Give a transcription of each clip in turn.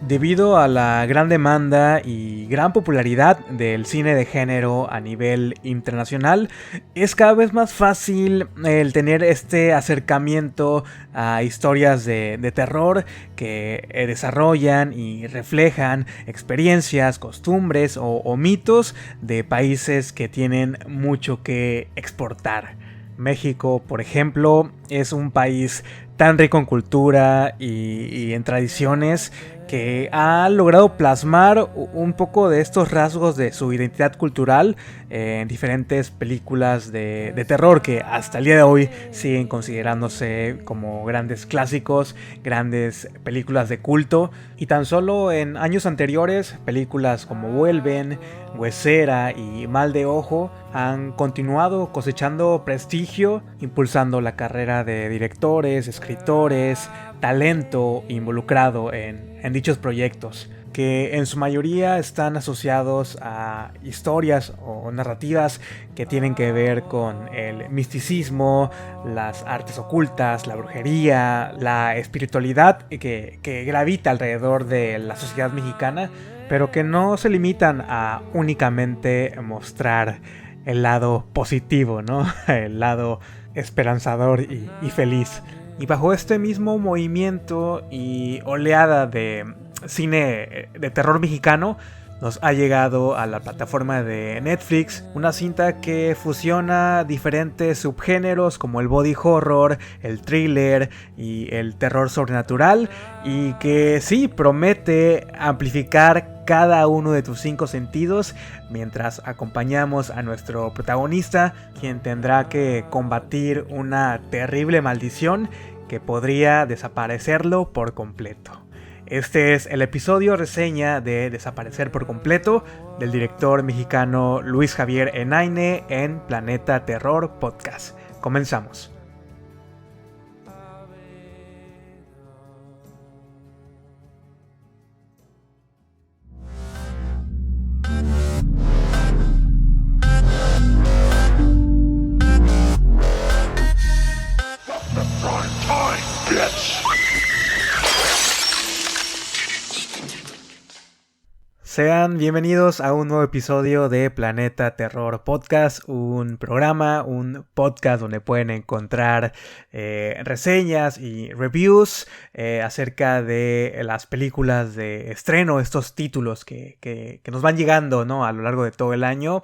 Debido a la gran demanda y gran popularidad del cine de género a nivel internacional, es cada vez más fácil el tener este acercamiento a historias de terror que desarrollan y reflejan experiencias, costumbres o mitos de países que tienen mucho que exportar. México, por ejemplo, es un país tan rico en cultura y en tradiciones que ha logrado plasmar un poco de estos rasgos de su identidad cultural en diferentes películas de terror que hasta el día de hoy siguen considerándose como grandes clásicos, grandes películas de culto. Y tan solo en años anteriores, películas como Vuelven, Huesera y Mal de Ojo han continuado cosechando prestigio, impulsando la carrera de directores, escritores, talento involucrado en dichos proyectos, que en su mayoría están asociados a historias o narrativas que tienen que ver con el misticismo, las artes ocultas, la brujería, la espiritualidad que gravita alrededor de la sociedad mexicana, pero que no se limitan a únicamente mostrar el lado positivo, ¿no? El lado esperanzador y feliz. Y bajo este mismo movimiento y oleada de cine de terror mexicano, nos ha llegado a la plataforma de Netflix una cinta que fusiona diferentes subgéneros como el body horror, el thriller y el terror sobrenatural, y que sí promete amplificar cada uno de tus 5 sentidos mientras acompañamos a nuestro protagonista, quien tendrá que combatir una terrible maldición que podría desaparecerlo por completo. Este es el episodio reseña de Desaparecer por completo del director mexicano Luis Javier Enaine en Planeta Terror Podcast. Comenzamos. Sean bienvenidos a un nuevo episodio de Planeta Terror Podcast, un programa, un podcast donde pueden encontrar reseñas y reviews acerca de las películas de estreno, estos títulos que nos van llegando, ¿no?, a lo largo de todo el año.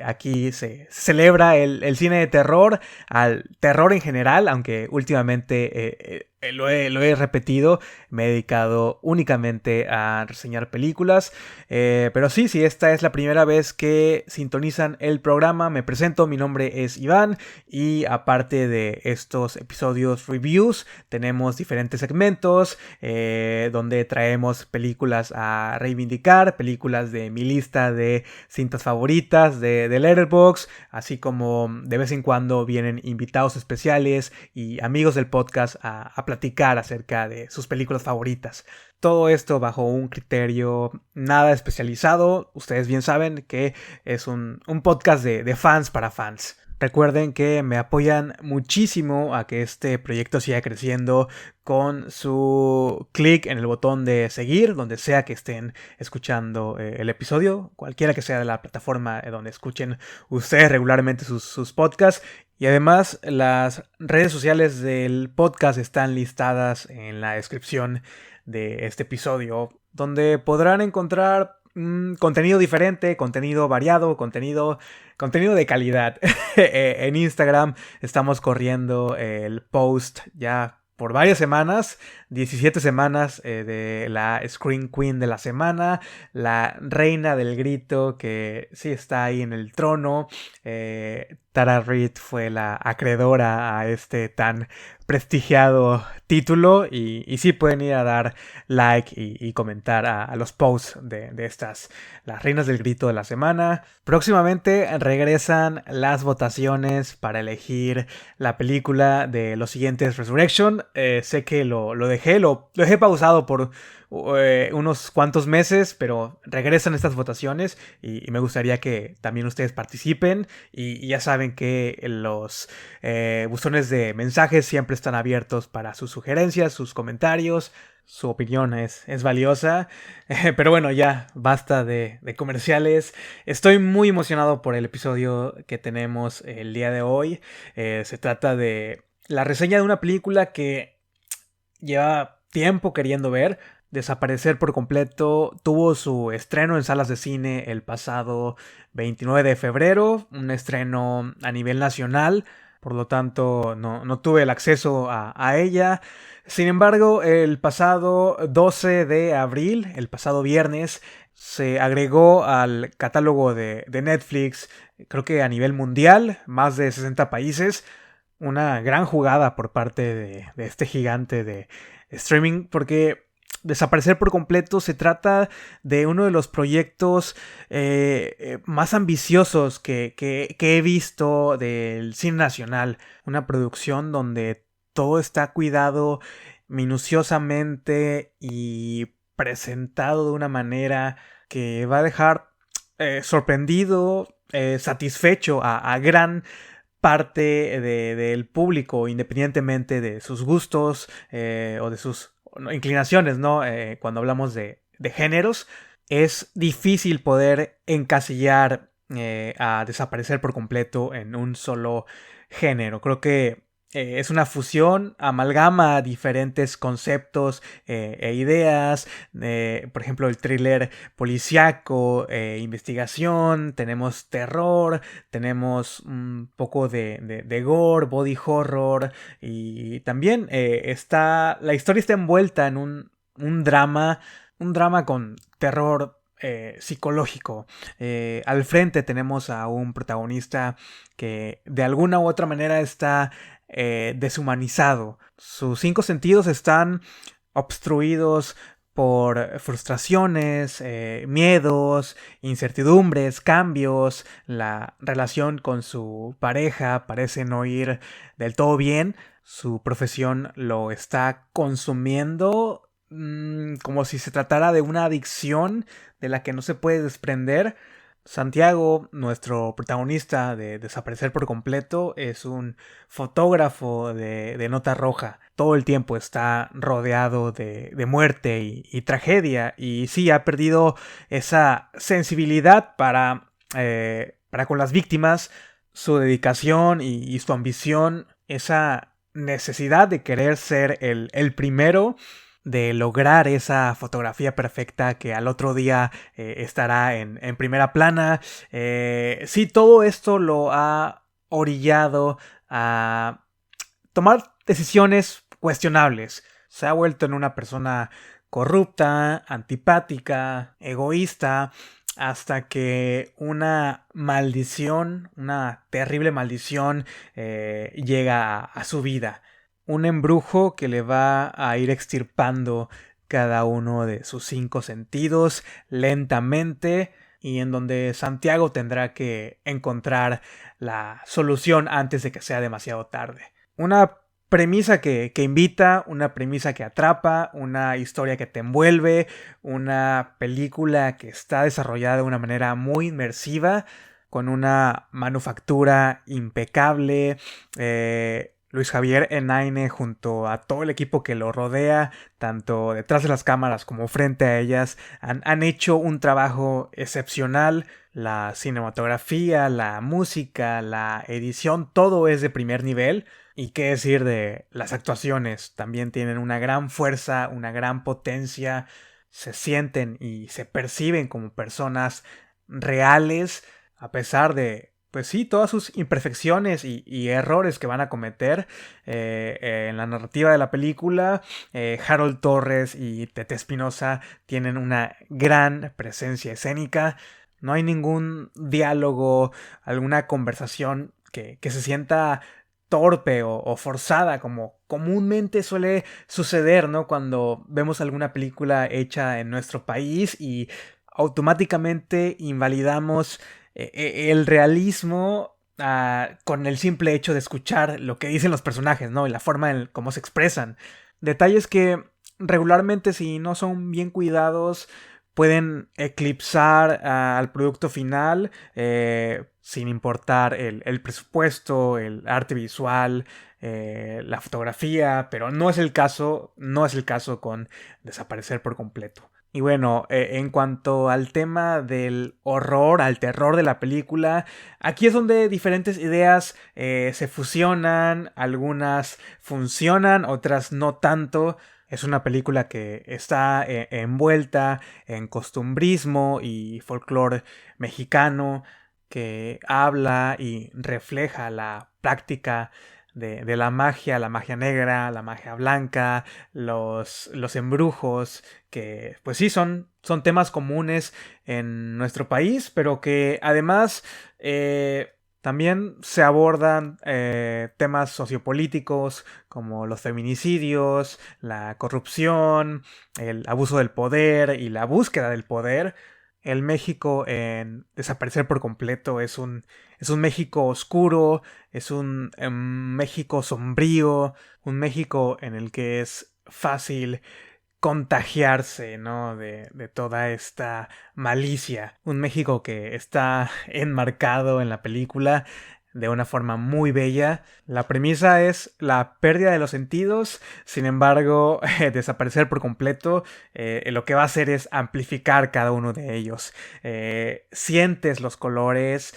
Aquí se celebra el cine de terror, al terror en general, aunque últimamente lo he repetido, me he dedicado únicamente a reseñar películas, pero sí, si esta es la primera vez que sintonizan el programa, me presento, mi nombre es Iván, y aparte de estos episodios reviews, tenemos diferentes segmentos donde traemos películas a reivindicar, películas de mi lista de cintas favoritas de Letterboxd, así como de vez en cuando vienen invitados especiales y amigos del podcast a platicar acerca de sus películas favoritas. Todo esto bajo un criterio nada especializado. Ustedes bien saben que es un podcast de fans para fans. Recuerden que me apoyan muchísimo a que este proyecto siga creciendo con su clic en el botón de seguir, donde sea que estén escuchando el episodio, cualquiera que sea de la plataforma donde escuchen ustedes regularmente sus podcasts. Y además, las redes sociales del podcast están listadas en la descripción de este episodio, donde podrán encontrar contenido diferente, contenido variado, contenido de calidad. En Instagram estamos corriendo el post ya por varias semanas, 17 semanas de la Scream Queen de la semana, la reina del grito que sí está ahí en el trono. Tara Reid fue la acreedora a este tan prestigiado título y sí pueden ir a dar like y comentar a los posts de estas, las reinas del grito de la semana. Próximamente regresan las votaciones para elegir la película de los siguientes Resurrection. Sé que lo dejé pausado por unos cuantos meses, pero regresan estas votaciones y me gustaría que también ustedes participen y ya saben que los buzones de mensajes siempre están abiertos para sus sugerencias, sus comentarios. Su opinión es valiosa. Pero bueno, ya basta de comerciales. Estoy muy emocionado por el episodio que tenemos el día de hoy. Se trata de la reseña de una película que lleva tiempo queriendo ver. Desaparecer por completo. Tuvo su estreno en salas de cine el pasado 29 de febrero. Un estreno a nivel nacional. Por lo tanto, no tuve el acceso a ella. Sin embargo, el pasado 12 de abril, el pasado viernes, se agregó al catálogo de Netflix, creo que a nivel mundial, más de 60 países. Una gran jugada por parte de este gigante de streaming, porque Desaparecer por completo se trata de uno de los proyectos más ambiciosos que he visto del cine nacional. Una producción donde todo está cuidado minuciosamente y presentado de una manera que va a dejar sorprendido, satisfecho a gran parte del público, independientemente de sus gustos o de sus inclinaciones, ¿no? Cuando hablamos de géneros, es difícil poder encasillar a Desaparecer por completo en un solo género. Creo que es una fusión, amalgama diferentes conceptos e ideas. Por ejemplo, el thriller policíaco, investigación, tenemos terror, tenemos un poco de gore, body horror. Y también la historia está envuelta en un drama con terror psicológico. Al frente tenemos a un protagonista que de alguna u otra manera está deshumanizado. Sus 5 sentidos están obstruidos por frustraciones, miedos, incertidumbres, cambios. La relación con su pareja parece no ir del todo bien. Su profesión lo está consumiendo como si se tratara de una adicción de la que no se puede desprender. Santiago, nuestro protagonista de Desaparecer por completo, es un fotógrafo de nota roja. Todo el tiempo está rodeado de muerte y tragedia. Y sí, ha perdido esa sensibilidad para con las víctimas, su dedicación y su ambición, esa necesidad de querer ser el primero, de lograr esa fotografía perfecta que al otro día estará en primera plana. Sí, todo esto lo ha orillado a tomar decisiones cuestionables. Se ha vuelto en una persona corrupta, antipática, egoísta, hasta que una maldición, una terrible maldición, llega a su vida. Un embrujo que le va a ir extirpando cada uno de sus 5 sentidos lentamente, y en donde Santiago tendrá que encontrar la solución antes de que sea demasiado tarde. Una premisa que invita, una premisa que atrapa, una historia que te envuelve, una película que está desarrollada de una manera muy inmersiva, con una manufactura impecable. Luis Javier Enaine, junto a todo el equipo que lo rodea, tanto detrás de las cámaras como frente a ellas, han hecho un trabajo excepcional. La cinematografía, la música, la edición, todo es de primer nivel. Y qué decir de las actuaciones, también tienen una gran fuerza, una gran potencia, se sienten y se perciben como personas reales, a pesar de, pues sí, todas sus imperfecciones y errores que van a cometer en la narrativa de la película. Harold Torres y Tete Espinosa tienen una gran presencia escénica. No hay ningún diálogo, alguna conversación que se sienta torpe o forzada, como comúnmente suele suceder, ¿no? Cuando vemos alguna película hecha en nuestro país y automáticamente invalidamos el realismo con el simple hecho de escuchar lo que dicen los personajes, ¿no? Y la forma en cómo se expresan. Detalles que regularmente, si no son bien cuidados, pueden eclipsar al producto final, sin importar el presupuesto, el arte visual, la fotografía, pero no es el caso con Desaparecer por completo. Y bueno, en cuanto al tema del horror, al terror de la película, aquí es donde diferentes ideas se fusionan, algunas funcionan, otras no tanto. Es una película que está envuelta en costumbrismo y folclore mexicano, que habla y refleja la práctica de la magia negra, la magia blanca, los embrujos, que pues sí son temas comunes en nuestro país, pero que además también se abordan temas sociopolíticos como los feminicidios, la corrupción, el abuso del poder y la búsqueda del poder. El México en Desaparecer por completo es un México oscuro, es un México sombrío, un México en el que es fácil contagiarse, ¿no? De toda esta malicia. Un México que está enmarcado en la película de una forma muy bella. La premisa es la pérdida de los sentidos, sin embargo, desaparecer por completo, lo que va a hacer es amplificar cada uno de ellos. Sientes los colores,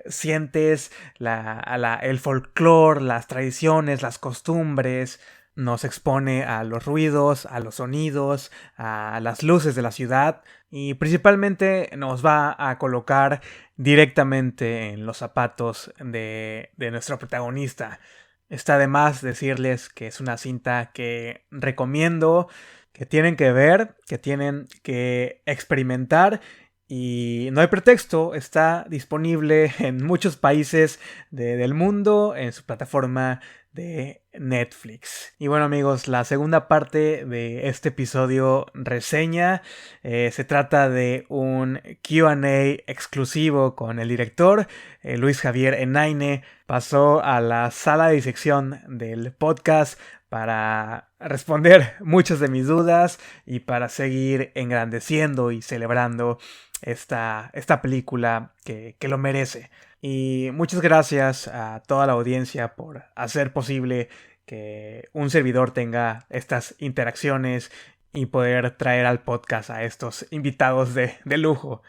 sientes el folclore, las tradiciones, las costumbres, nos expone a los ruidos, a los sonidos, a las luces de la ciudad y principalmente nos va a colocar directamente en los zapatos de nuestro protagonista. Está de más decirles que es una cinta que recomiendo, que tienen que ver, que tienen que experimentar y no hay pretexto, está disponible en muchos países del mundo en su plataforma de Netflix. Y bueno amigos, la segunda parte de este episodio reseña se trata de un Q&A exclusivo con el director Luis Javier Enaine. Pasó a la sala de disección del podcast para responder muchas de mis dudas y para seguir engrandeciendo y celebrando esta película que lo merece. Y muchas gracias a toda la audiencia por hacer posible que un servidor tenga estas interacciones y poder traer al podcast a estos invitados de lujo.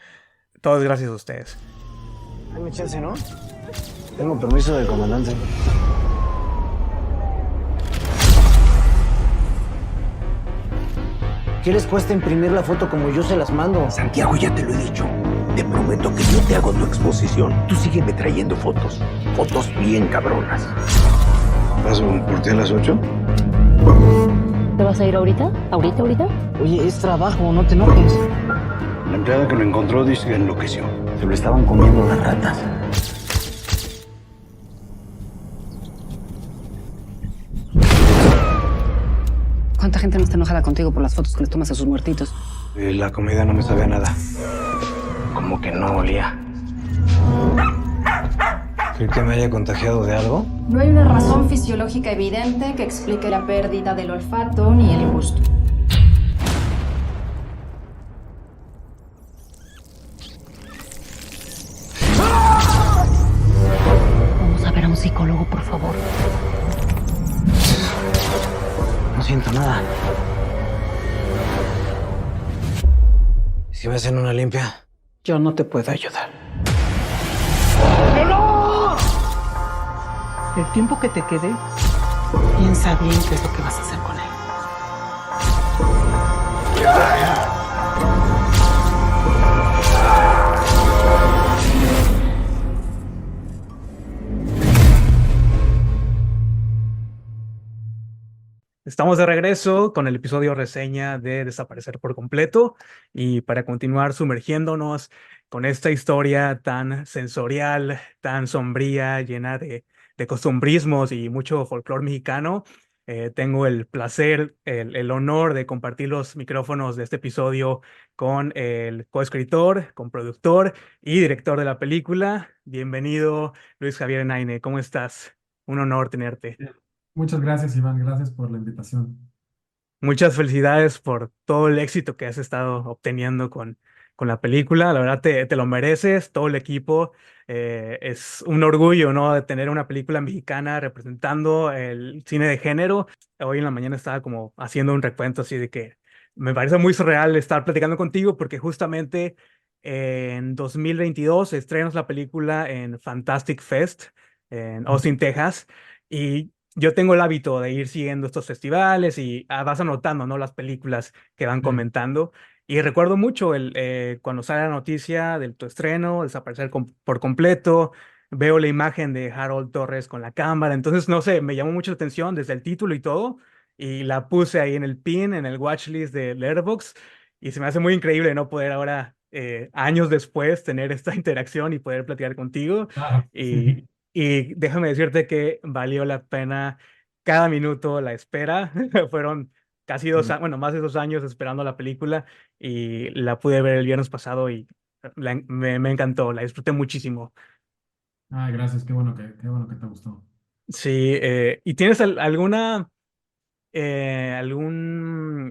Todos gracias a ustedes. Dame chance, ¿no? Tengo permiso del comandante. ¿Qué les cuesta imprimir la foto como yo se las mando? Santiago, ya te lo he dicho. Te prometo que yo te hago tu exposición. Tú sígueme trayendo fotos. Fotos bien cabronas. ¿Paso por ti a las 8? ¿Te vas a ir ahorita? ¿Ahorita? Oye, es trabajo, no te enojes. La empleada que lo encontró dice que enloqueció. Se lo estaban comiendo las ratas. ¿Cuánta gente no está enojada contigo por las fotos que les tomas a sus muertitos? La comida no me sabía nada. Como que no olía. ¿Cree que me haya contagiado de algo? No hay una razón fisiológica evidente que explique la pérdida del olfato ni el gusto. Vamos a ver a un psicólogo, por favor. No siento nada. ¿Si me hacen una limpia? Yo no te puedo ayudar. El tiempo que te quede, piensa bien qué es lo que vas a hacer con él. Estamos de regreso con el episodio reseña de Desaparecer por completo y para continuar sumergiéndonos con esta historia tan sensorial, tan sombría, llena de costumbrismos y mucho folclore mexicano, tengo el placer, el honor de compartir los micrófonos de este episodio con el coescritor, productor y director de la película. Bienvenido, Luis Javier Naine, ¿cómo estás? Un honor tenerte. Muchas gracias, Iván. Gracias por la invitación. muchas felicidades por todo el éxito que has estado obteniendo con la película. La verdad te lo mereces, todo el equipo. Es un orgullo, ¿no? De tener una película mexicana representando el cine de género. Hoy en la mañana estaba como haciendo un recuento así de que me parece muy surreal estar platicando contigo porque justamente en 2022 estrenas la película en Fantastic Fest en Austin, Texas. Y yo tengo el hábito de ir siguiendo estos festivales y vas anotando, ¿no? Las películas que van Sí. comentando. Y recuerdo mucho cuando sale la noticia de tu estreno, desaparecer por completo. Veo la imagen de Harold Torres con la cámara. Entonces, no sé, me llamó mucho la atención desde el título y todo. Y la puse ahí en el pin, en el watchlist de Letterboxd. Y se me hace muy increíble no poder ahora, años después, tener esta interacción y poder platicar contigo. Claro, sí. Y déjame decirte que valió la pena cada minuto la espera. Fueron casi Sí. bueno, más de 2 años esperando la película y la pude ver el viernes pasado y me encantó, la disfruté muchísimo. Ay, gracias, qué bueno que te gustó. Sí, ¿y tienes alguna,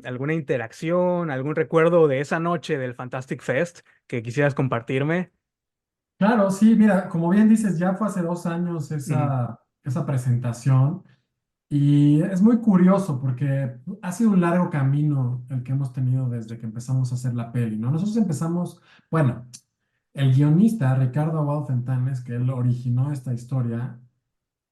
alguna interacción, algún recuerdo de esa noche del Fantastic Fest que quisieras compartirme? Claro, sí, mira, como bien dices, ya fue hace 2 años Ujú, esa presentación y es muy curioso porque ha sido un largo camino el que hemos tenido desde que empezamos a hacer la peli, ¿no? Nosotros empezamos, bueno, el guionista Ricardo Aguado Fentanes, que él originó esta historia,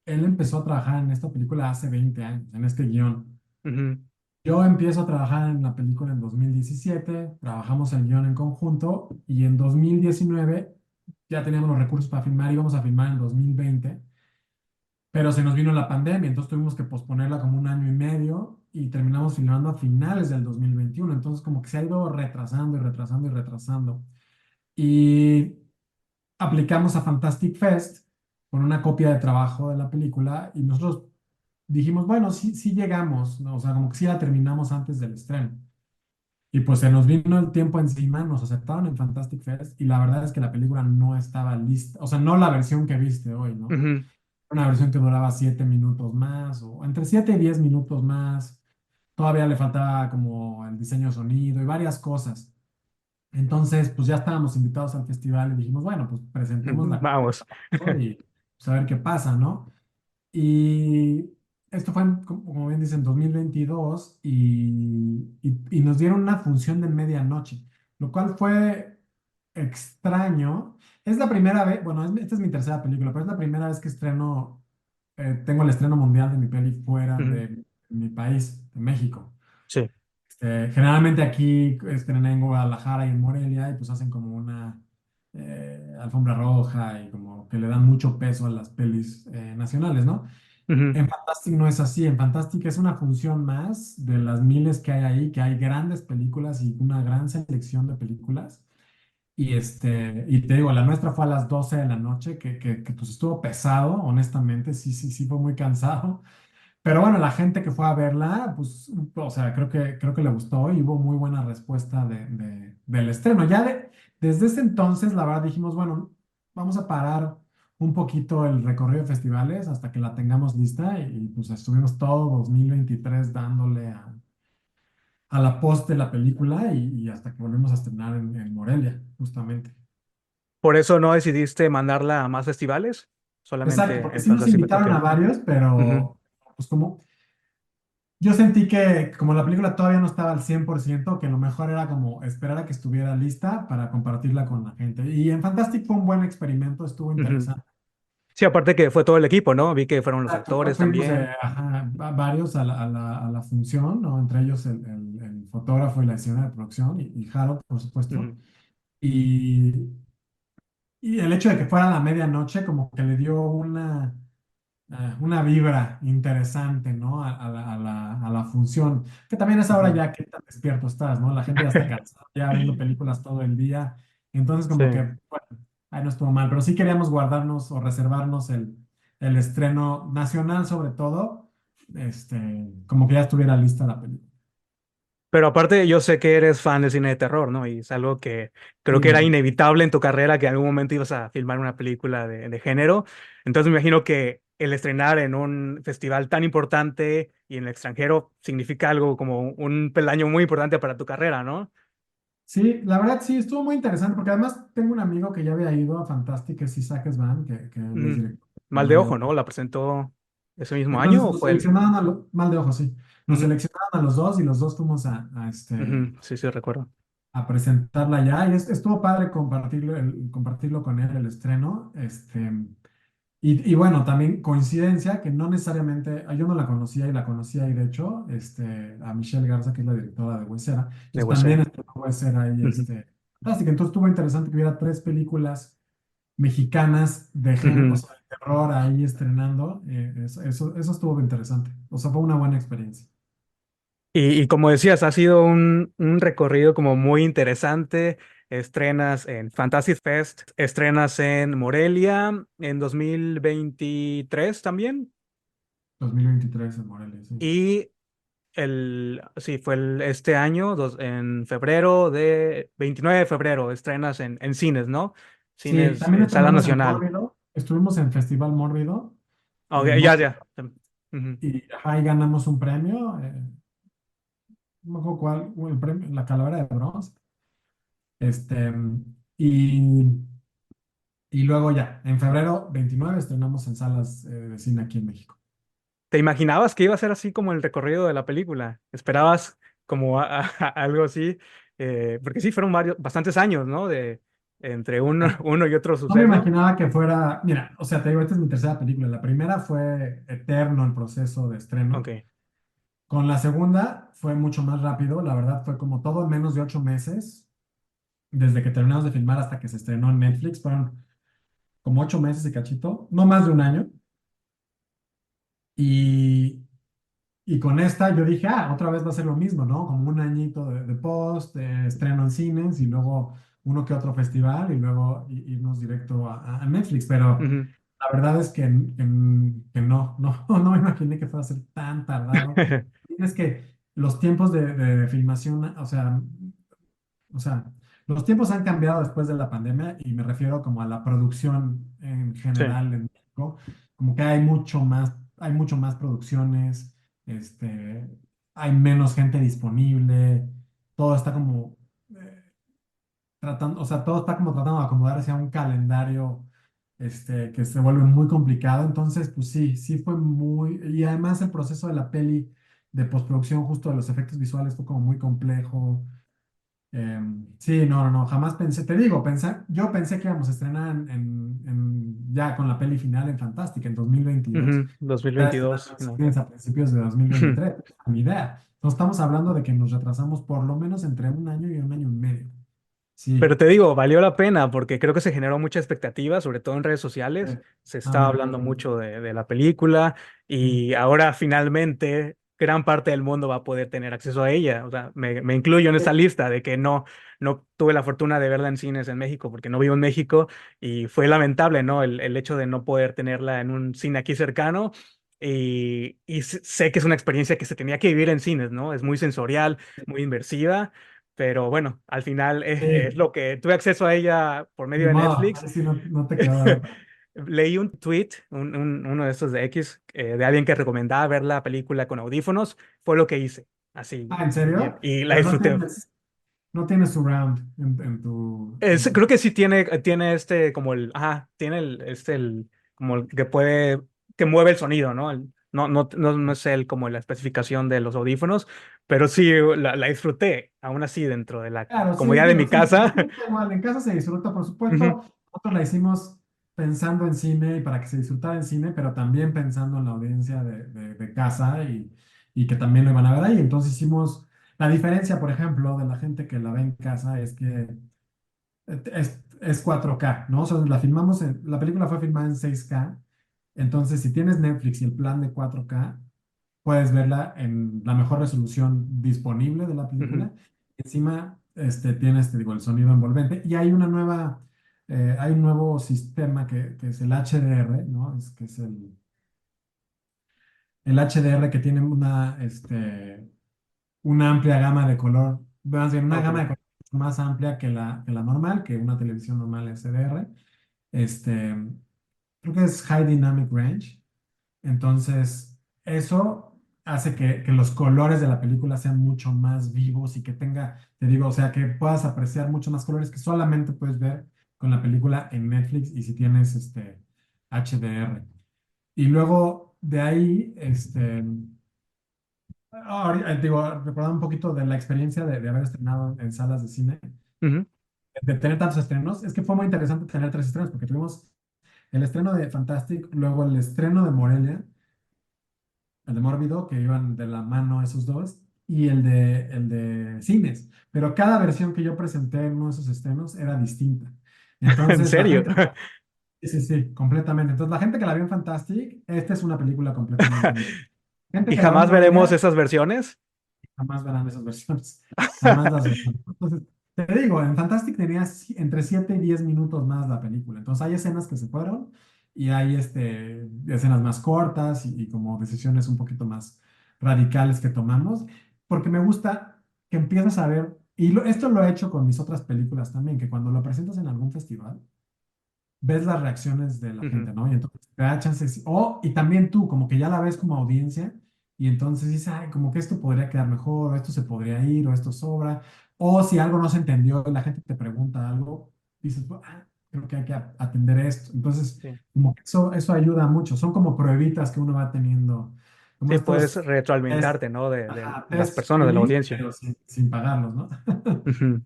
él empezó a trabajar en esta película hace 20 años, en este guión. ujú, Yo empiezo a trabajar en la película en 2017, trabajamos el guión en conjunto y en 2019 ya teníamos los recursos para filmar, íbamos a filmar en 2020, pero se nos vino la pandemia, entonces tuvimos que posponerla como un año y medio y terminamos filmando a finales del 2021, entonces como que se ha ido retrasando y retrasando y retrasando. Y aplicamos a Fantastic Fest con una copia de trabajo de la película y nosotros dijimos, bueno, sí, sí llegamos, ¿no? O sea, como que sí la terminamos antes del estreno. Y pues se nos vino el tiempo encima, nos aceptaron en Fantastic Fest y la verdad es que la película no estaba lista, o sea, no la versión que viste hoy, ¿no? ujú, Una versión que duraba 7 minutos más, o entre 7 y 10 minutos más. Todavía le faltaba como el diseño de sonido y varias cosas. Entonces, pues ya estábamos invitados al festival y dijimos, bueno, pues presentemos ujú, la copia de vamos. trabajo y pues, a ver qué pasa, ¿no? Y esto fue, como bien dicen, 2022 y nos dieron una función de medianoche, lo cual fue extraño. Es la primera vez, bueno, esta es mi tercera película, pero es la primera vez que estreno, tengo el estreno mundial de mi peli fuera Ujú, de mi país, de México. sí. Generalmente aquí estrené en Guadalajara y en Morelia y pues hacen como una alfombra roja y como que le dan mucho peso a las pelis nacionales, ¿no? Ujú, En Fantastic no es así, en Fantastic es una función más de las miles que hay ahí, que hay grandes películas y una gran selección de películas. Y te digo, la nuestra fue a las 12 de la noche, que pues estuvo pesado, honestamente, sí, sí, sí fue muy cansado. Pero bueno, la gente que fue a verla, pues, o sea, creo que le gustó y hubo muy buena respuesta del estreno. Desde ese entonces, la verdad, dijimos, bueno, vamos a parar un poquito el recorrido de festivales hasta que la tengamos lista y pues estuvimos todo 2023 dándole a la post de la película y hasta que volvimos a estrenar en Morelia, justamente. ¿Por eso no decidiste mandarla a más festivales? Exacto, Solamente porque en sí nos Fantasy Fest. Ok. invitaron a varios, Ujú, pero pues como yo sentí que como la película todavía no estaba al 100%, que lo mejor era como esperar a que estuviera lista para compartirla con la gente. Y en Fantastic fue un buen experimento, estuvo ujú. interesante. Sí, aparte que fue todo el equipo, ¿no? Vi que fueron los Exacto, actores fuimos también. ajá, varios a la función, ¿no? Entre ellos el fotógrafo y la escena de producción y Harold, por supuesto. Ujú, Y, y el hecho de que fuera a la medianoche como que le dio una vibra interesante, ¿no? A la función, que también es ahora ujú. ya que tan despierto estás, ¿no? La gente ya está cansada, ya viendo películas todo el día, entonces Sí. como que, bueno, ahí no estuvo mal, pero sí queríamos guardarnos o reservarnos el estreno nacional sobre todo, como que ya estuviera lista la película. Pero aparte, yo sé que eres fan del cine de terror, ¿no? Y es algo que creo que era Sí, inevitable en tu carrera, que en algún momento ibas a filmar una película de género. Entonces me imagino que el estrenar en un festival tan importante y en el extranjero significa algo como un peldaño muy importante para tu carrera, ¿no? Sí, la verdad sí, estuvo muy interesante porque además tengo un amigo que ya había ido a Fantastic, que es Isaac Svan, que él es Mm, director de Mal de Mal de ojo, Ojo. ¿no? La presentó ese mismo año Entonces o nos fue el... seleccionaron Mal de Ojo, sí. Nos Ujú, seleccionaron a los dos y los dos fuimos ujú, sí, sí, recuerdo. a presentarla ya. Y estuvo padre compartirlo, compartirlo con él, el estreno. Y bueno, también coincidencia que no necesariamente, yo no la conocía y la conocía y de hecho, a Michelle Garza, que es la directora de Huesera, De entonces también Huesera. estuvo Huesera ahí, Ujú, fantástica. Entonces estuvo interesante que hubiera tres películas mexicanas de género, o ujú. sea, de terror ahí estrenando. Eso estuvo interesante. O sea, fue una buena experiencia. Y como decías, ha sido un recorrido como muy interesante. Estrenas en Fantasy Fest, estrenas en Morelia en 2023 también. 2023 en Morelia, sí. Y sí, fue este año, en febrero 29 de febrero, estrenas en cines, ¿no? Sí, Cines, también Sala estrenamos en Nacional. Mórbido. Estuvimos en Festival Mórbido. Ok, En ya, Mórbido, ya. Ujú. y ahí ganamos un premio. No me acuerdo cuál, el premio, la Calavera de Bronce. Este, y, y luego ya, en febrero 29 estrenamos en salas de cine aquí en México. ¿Te imaginabas que iba a ser así como el recorrido de la película? ¿Esperabas como algo así? Porque sí, fueron bastantes años, ¿no? Entre uno, Ah, uno y otro no me suceso. imaginaba que fuera, mira, o sea, te digo, esta es mi tercera película. La primera fue eterno el proceso de estreno. Ok. Con la segunda fue mucho más rápido, la verdad fue como todo en menos de 8 meses, desde que terminamos de filmar hasta que se estrenó en Netflix, fueron como 8 meses y cachito, no más de un año. Y, y con esta yo dije, otra vez va a ser lo mismo, ¿no? Como un añito de post, estreno en cines y luego uno que otro festival y luego irnos directo a Netflix. Pero Ujú. la verdad es que no me imaginé que fuera a ser tan tardado. Es que los tiempos de filmación, o sea, los tiempos han cambiado después de la pandemia y me refiero como a la producción en Sí. general en México, como que hay mucho más producciones, este, hay menos gente disponible, todo está como tratando, o sea, todo está como tratando de acomodarse a un calendario, que se vuelve muy complicado. Entonces, pues sí, sí fue muy, y además el proceso de la peli de postproducción, justo de los efectos visuales, fue como muy complejo. Sí, no, jamás pensé, te digo, yo pensé que íbamos a estrenar ya con la peli final en Fantástica en 2022. Ujú, Ya 2022. estrenando en No. cines a principios de 2023, mi idea. Entonces estamos hablando de que nos retrasamos por lo menos entre un año y un año y medio. Pero Sí. te digo, valió la pena porque creo que se generó mucha expectativa, sobre todo en redes sociales. Se estaba Me hablando acuerdo. mucho de la película y ahora finalmente gran parte del mundo va a poder tener acceso a ella. O sea, me incluyo en esta lista de que no tuve la fortuna de verla en cines en México porque no vivo en México y fue lamentable, ¿no? El hecho de no poder tenerla en un cine aquí cercano. Y sé que es una experiencia que se tenía que vivir en cines, ¿no? Es muy sensorial, muy inmersiva. Pero bueno, al final es Sí, lo que tuve acceso a ella por medio ni de modo, Netflix. ahí sí no te quedó de otra. Leí un tweet, uno de estos de X, de alguien que recomendaba ver la película con audífonos. Fue lo que hice, así. ¿En serio? Y la Pero disfruté. no tienes surround en tu, Creo que sí tiene como tiene como el que que mueve el sonido, ¿no? No sé como la especificación de los audífonos, pero sí la disfruté, aún así dentro de la Claro, sí, comodidad de digo, mi sí, se casa. disfruta igual, en casa se disfruta, por Ujú, supuesto. Nosotros la hicimos pensando en cine y para que se disfrutara en cine, pero también pensando en la audiencia de casa y que también lo iban a ver ahí. Entonces hicimos, la diferencia, por ejemplo, de la gente que la ve en casa es que es 4K, ¿no? O sea, la película fue filmada en 6K. Entonces, si tienes Netflix y el plan de 4K, puedes verla en la mejor resolución disponible de la ujú. película. Encima, tienes, te digo, el sonido envolvente y hay un nuevo sistema que es el HDR, ¿no? Que es el HDR que tiene una amplia gama de color, más bien una Ok. gama de color más amplia que la normal, que una televisión normal SDR. Este, Creo que es High Dynamic Range. Entonces, eso hace que los colores de la película sean mucho más vivos y que tenga, te digo, o sea, que puedas apreciar mucho más colores que solamente puedes ver con la película en Netflix y si tienes HDR. Y luego de ahí, digo, recordando un poquito de la experiencia de haber estrenado en salas de cine, Ujú. de tener tantos estrenos, es que fue muy interesante tener tres estrenos, porque tuvimos el estreno de Fantastic, luego el estreno de Morelia, el de Mórbido, que iban de la mano esos dos, y el de Cines. Pero cada versión que yo presenté en uno de esos estrenos era distinta. ¿En Entonces, la serio? gente, sí, sí, sí, completamente. Entonces, la gente que la vio en Fantastic, esta es una película completamente nueva. Gente ¿Y que la vio en jamás veremos Morelia, esas versiones? jamás verán esas versiones. Jamás las verán. Entonces, te digo, en Fantastic tenía entre 7 y 10 minutos más la película. Entonces, hay escenas que se fueron y hay escenas más cortas y como decisiones un poquito más radicales que tomamos, porque me gusta que empiezas a ver, y esto lo he hecho con mis otras películas también, que cuando lo presentas en algún festival, ves las reacciones de la Ujú. gente, ¿no? Y entonces te da chances, y también tú, como que ya la ves como audiencia, y entonces dices, ay, como que esto podría quedar mejor, o esto se podría ir, o esto sobra, o si algo no se entendió y la gente te pregunta algo, dices, creo que hay que atender esto. Entonces, Sí. como que eso ayuda mucho, son como pruebitas que uno va teniendo, como Sí, puedes estos test, retroalimentarte, ¿no? De ajá, las test personas, de la screening, audiencia. pero sin pagarlos, ¿no? Ujú.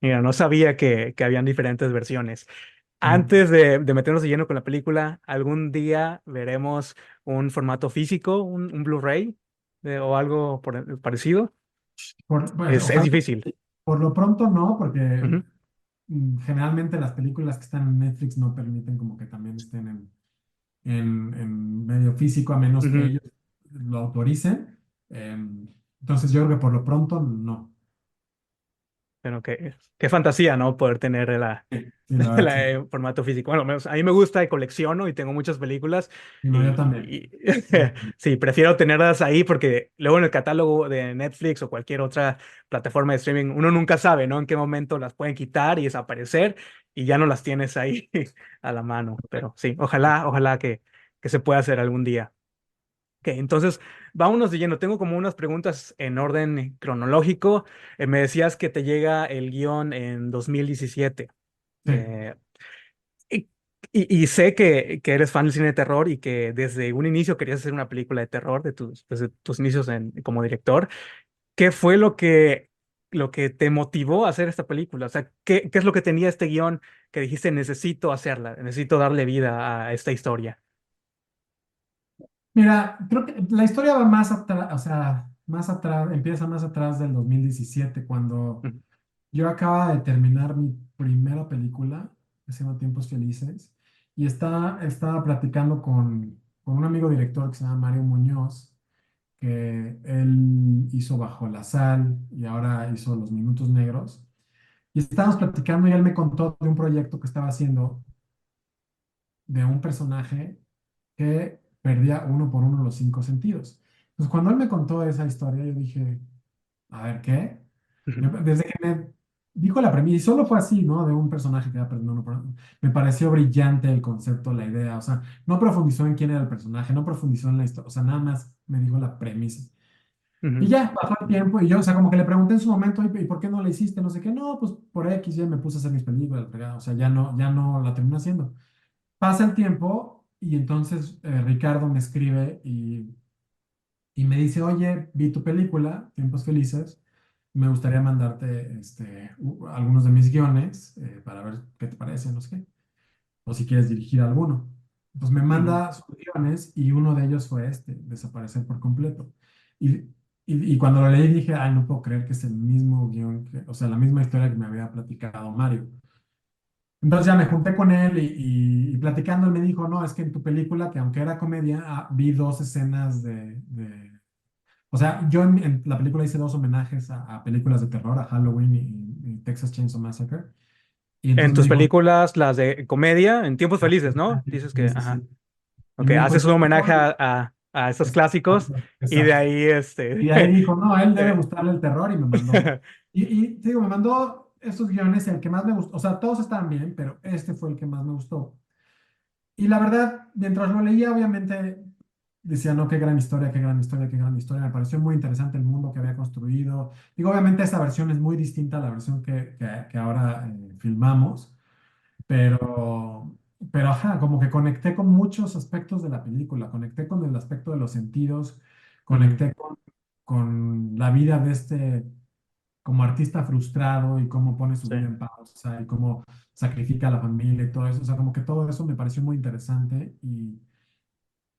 Mira, no sabía que habían diferentes versiones. Sí. Antes de meternos de lleno con la película, ¿algún día veremos un formato físico, un Blu-ray o algo por el parecido? Pues, Es ojalá, difícil. por lo pronto no, porque Ujú, generalmente las películas que están en Netflix no permiten como que también estén en medio físico a menos que ujú. ellos lo autoricen. Entonces yo creo que por lo pronto no. Pero qué fantasía, ¿no? Poder tener Sí, la verdad, sí. formato físico. Bueno, a mí me gusta y colecciono y tengo muchas películas Y no, yo también. sí, prefiero tenerlas ahí porque luego en el catálogo de Netflix o cualquier otra plataforma de streaming uno nunca sabe, ¿no? En qué momento las pueden quitar y desaparecer y ya no las tienes ahí a la mano. Pero sí, ojalá que se pueda hacer algún día. Ok, entonces vámonos de lleno. Tengo como unas preguntas en orden cronológico. Me decías que te llega el guión en 2017. Sí. Eh, y, y sé que eres fan del cine de terror y que desde un inicio querías hacer una película de terror, desde tus inicios como director. ¿Qué fue lo que te motivó a hacer esta película? O sea, ¿qué es lo que tenía este guión que dijiste, necesito hacerla, necesito darle vida a esta historia? Mira, creo que la historia va más atrás, o sea, más atrás, empieza más atrás del 2017 cuando Ujú, yo acababa de terminar mi primera película, que se llama Tiempos Felices, y estaba platicando con un amigo director que se llama Mario Muñoz, que él hizo Bajo la Sal y ahora hizo Los Minutos Negros. Y estábamos platicando y él me contó de un proyecto que estaba haciendo de un personaje que perdía uno por uno los cinco sentidos. Entonces, cuando él me contó esa historia, yo dije, a ver, ¿qué? ujú, Desde que me dijo la premisa, y solo fue así, ¿no? De un personaje que iba perdiendo uno por uno, me pareció brillante el concepto, la idea, o sea, no profundizó en quién era el personaje, no profundizó en la historia, o sea, nada más me dijo la premisa. Y ujú, ya, pasó el tiempo y yo, o sea, como que le pregunté en su momento, ¿y por qué no la hiciste? No sé qué, no, pues por X ya me puse a hacer mis películas, fregada, o sea, ya no la terminé haciendo. Pasa el tiempo y entonces Ricardo me escribe y me dice, oye, vi tu película, Tiempos Felices, me gustaría mandarte algunos de mis guiones para ver qué te parece, no sé qué, o si quieres dirigir alguno. Entonces me ujú, manda sus guiones y uno de ellos fue Desaparecer por completo. Y, y cuando lo leí dije, ay, no puedo creer que es el mismo guión, o sea, la misma historia que me había platicado Mario. Entonces ya me junté con él y platicando él me dijo, no, es que en tu película, que aunque era comedia, vi dos escenas o sea, yo en la película hice dos homenajes a películas de terror, a Halloween y Texas Chainsaw Massacre. Y En entonces me tus dijo, películas, las de comedia, en tiempos "Ah, felices, ¿no? Dices que, sí, ajá. sí". Y Ok, me dijo, haces un homenaje a estos clásicos exacto, y de exacto. ahí, Y de ahí dijo, no, a él debe eh, gustarle el terror y me mandó. Y te digo, me mandó estos guiones, el que más me gustó, o sea, todos estaban bien, pero este fue el que más me gustó. Y la verdad, mientras lo leía, obviamente decía, no, qué gran historia, qué gran historia, qué gran historia. Me pareció muy interesante el mundo que había construido. Digo, obviamente esta versión es muy distinta a la versión que ahora filmamos, pero, pero ajá, como que conecté con muchos aspectos de la película. Conecté con el aspecto de los sentidos, Ujú. conecté con la vida de este como artista frustrado y cómo pone su Sí. vida en pausa y cómo sacrifica a la familia y todo eso. O sea, como que todo eso me pareció muy interesante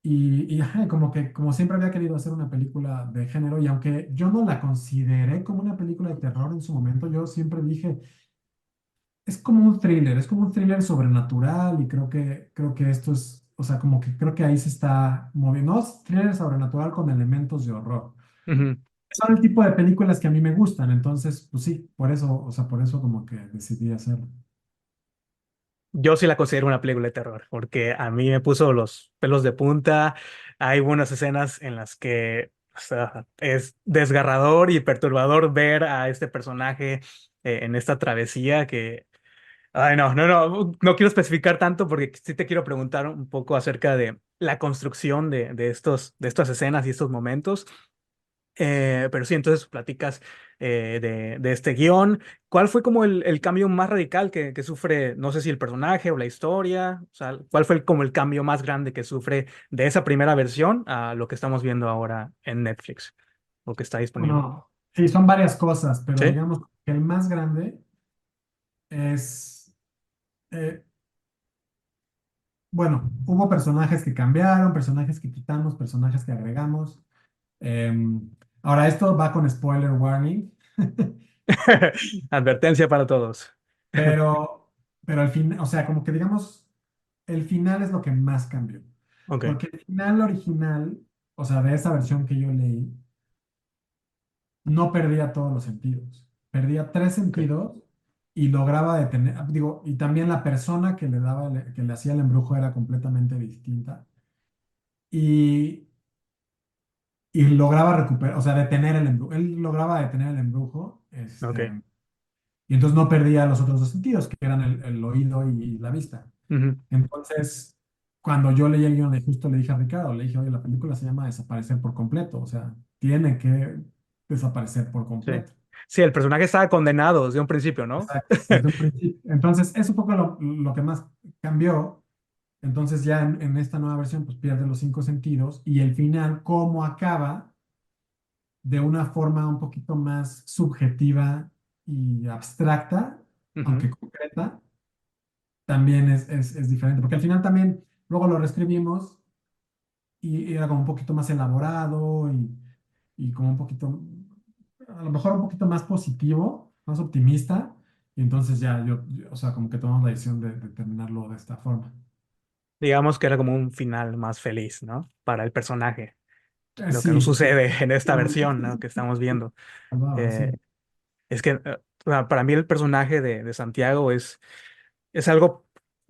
y ajá, como que como siempre había querido hacer una película de género y aunque yo no la consideré como una película de terror en su momento, yo siempre dije, es como un thriller sobrenatural y creo que esto es, o sea, como que creo que ahí se está moviendo, no es thriller sobrenatural con elementos de horror. Ujú. Son el tipo de películas que a mí me gustan, entonces, pues sí, por eso, o sea, por eso como que decidí hacerlo. Yo sí la considero una película de terror, porque a mí me puso los pelos de punta. Hay buenas escenas en las que, o sea, es desgarrador y perturbador ver a este personaje en esta travesía que... Ay, no quiero especificar tanto porque sí te quiero preguntar un poco acerca de la construcción de estas escenas y estos momentos. Pero sí, entonces platicas de este guión. ¿Cuál fue como el cambio más radical que sufre, no sé si el personaje o la historia? O sea, ¿cuál fue como el cambio más grande que sufre de esa primera versión a lo que estamos viendo ahora en Netflix o que está disponible? Bueno, sí, son varias cosas, pero ¿Sí? digamos que el más grande es, eh, bueno, hubo personajes que cambiaron, personajes que quitamos, personajes que agregamos. Em, Ahora, esto va con spoiler warning, Advertencia para todos. pero, pero al fin, o sea, como que digamos, el final es lo que más cambió. Ok, Porque el final original, o sea, de esa versión que yo leí, no perdía todos los sentidos. Perdía tres ok. sentidos y lograba detener, digo, y también la persona que le daba, que le hacía el embrujo era completamente distinta. Y, y lograba recuperar, o sea, detener el embrujo. Él lograba detener el embrujo, Ok. y entonces no perdía los otros dos sentidos, que eran el oído y la vista. Ujú. Entonces, cuando yo leí el guión, justo le dije a Ricardo, le dije, oye, la película se llama Desaparecer por completo, o sea, tiene que desaparecer por Sí. completo. Sí, el personaje estaba condenado desde un principio, ¿no? Exacto, desde un principio. Entonces, eso fue lo que más cambió. Entonces, ya en esta nueva versión, pues pierde los cinco sentidos y el final, cómo acaba de una forma un poquito más subjetiva y abstracta, Ujú. aunque concreta, también es diferente. Porque al final también, luego lo reescribimos y era como un poquito más elaborado y como un poquito, a lo mejor un poquito más positivo, más optimista. Y entonces ya o sea, como que tomamos la decisión de terminarlo de esta forma. Digamos que era como un final más feliz, ¿no? Para el personaje. Lo que no Sí, sí, sucede en esta versión, ¿no? sí, Que estamos viendo. salvaba, Eh, sí. es que para mí el personaje de Santiago es algo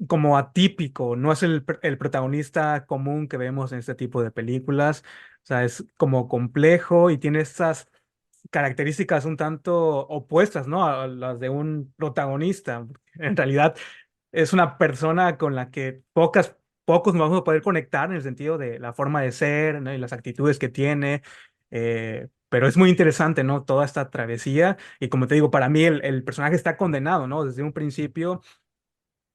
como atípico, no es el protagonista común que vemos en este tipo de películas. O sea, es como complejo y tiene estas características un tanto opuestas, ¿no? A las de un protagonista. En realidad es una persona con la que pocos nos vamos a poder conectar en el sentido de la forma de ser, ¿no? Y las actitudes que tiene. Pero es muy interesante, ¿no? Toda esta travesía. Y como te digo, para mí el personaje está condenado, ¿no? Desde un principio,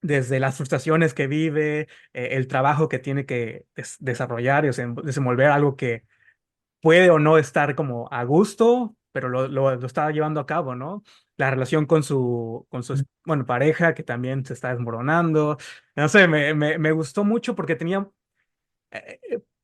desde las frustraciones que vive, el trabajo que tiene que desarrollar y desenvolver algo que puede o no estar como a gusto, pero lo está llevando a cabo, ¿no? La relación con su bueno, pareja que también se está desmoronando. No sé, me gustó mucho porque tenía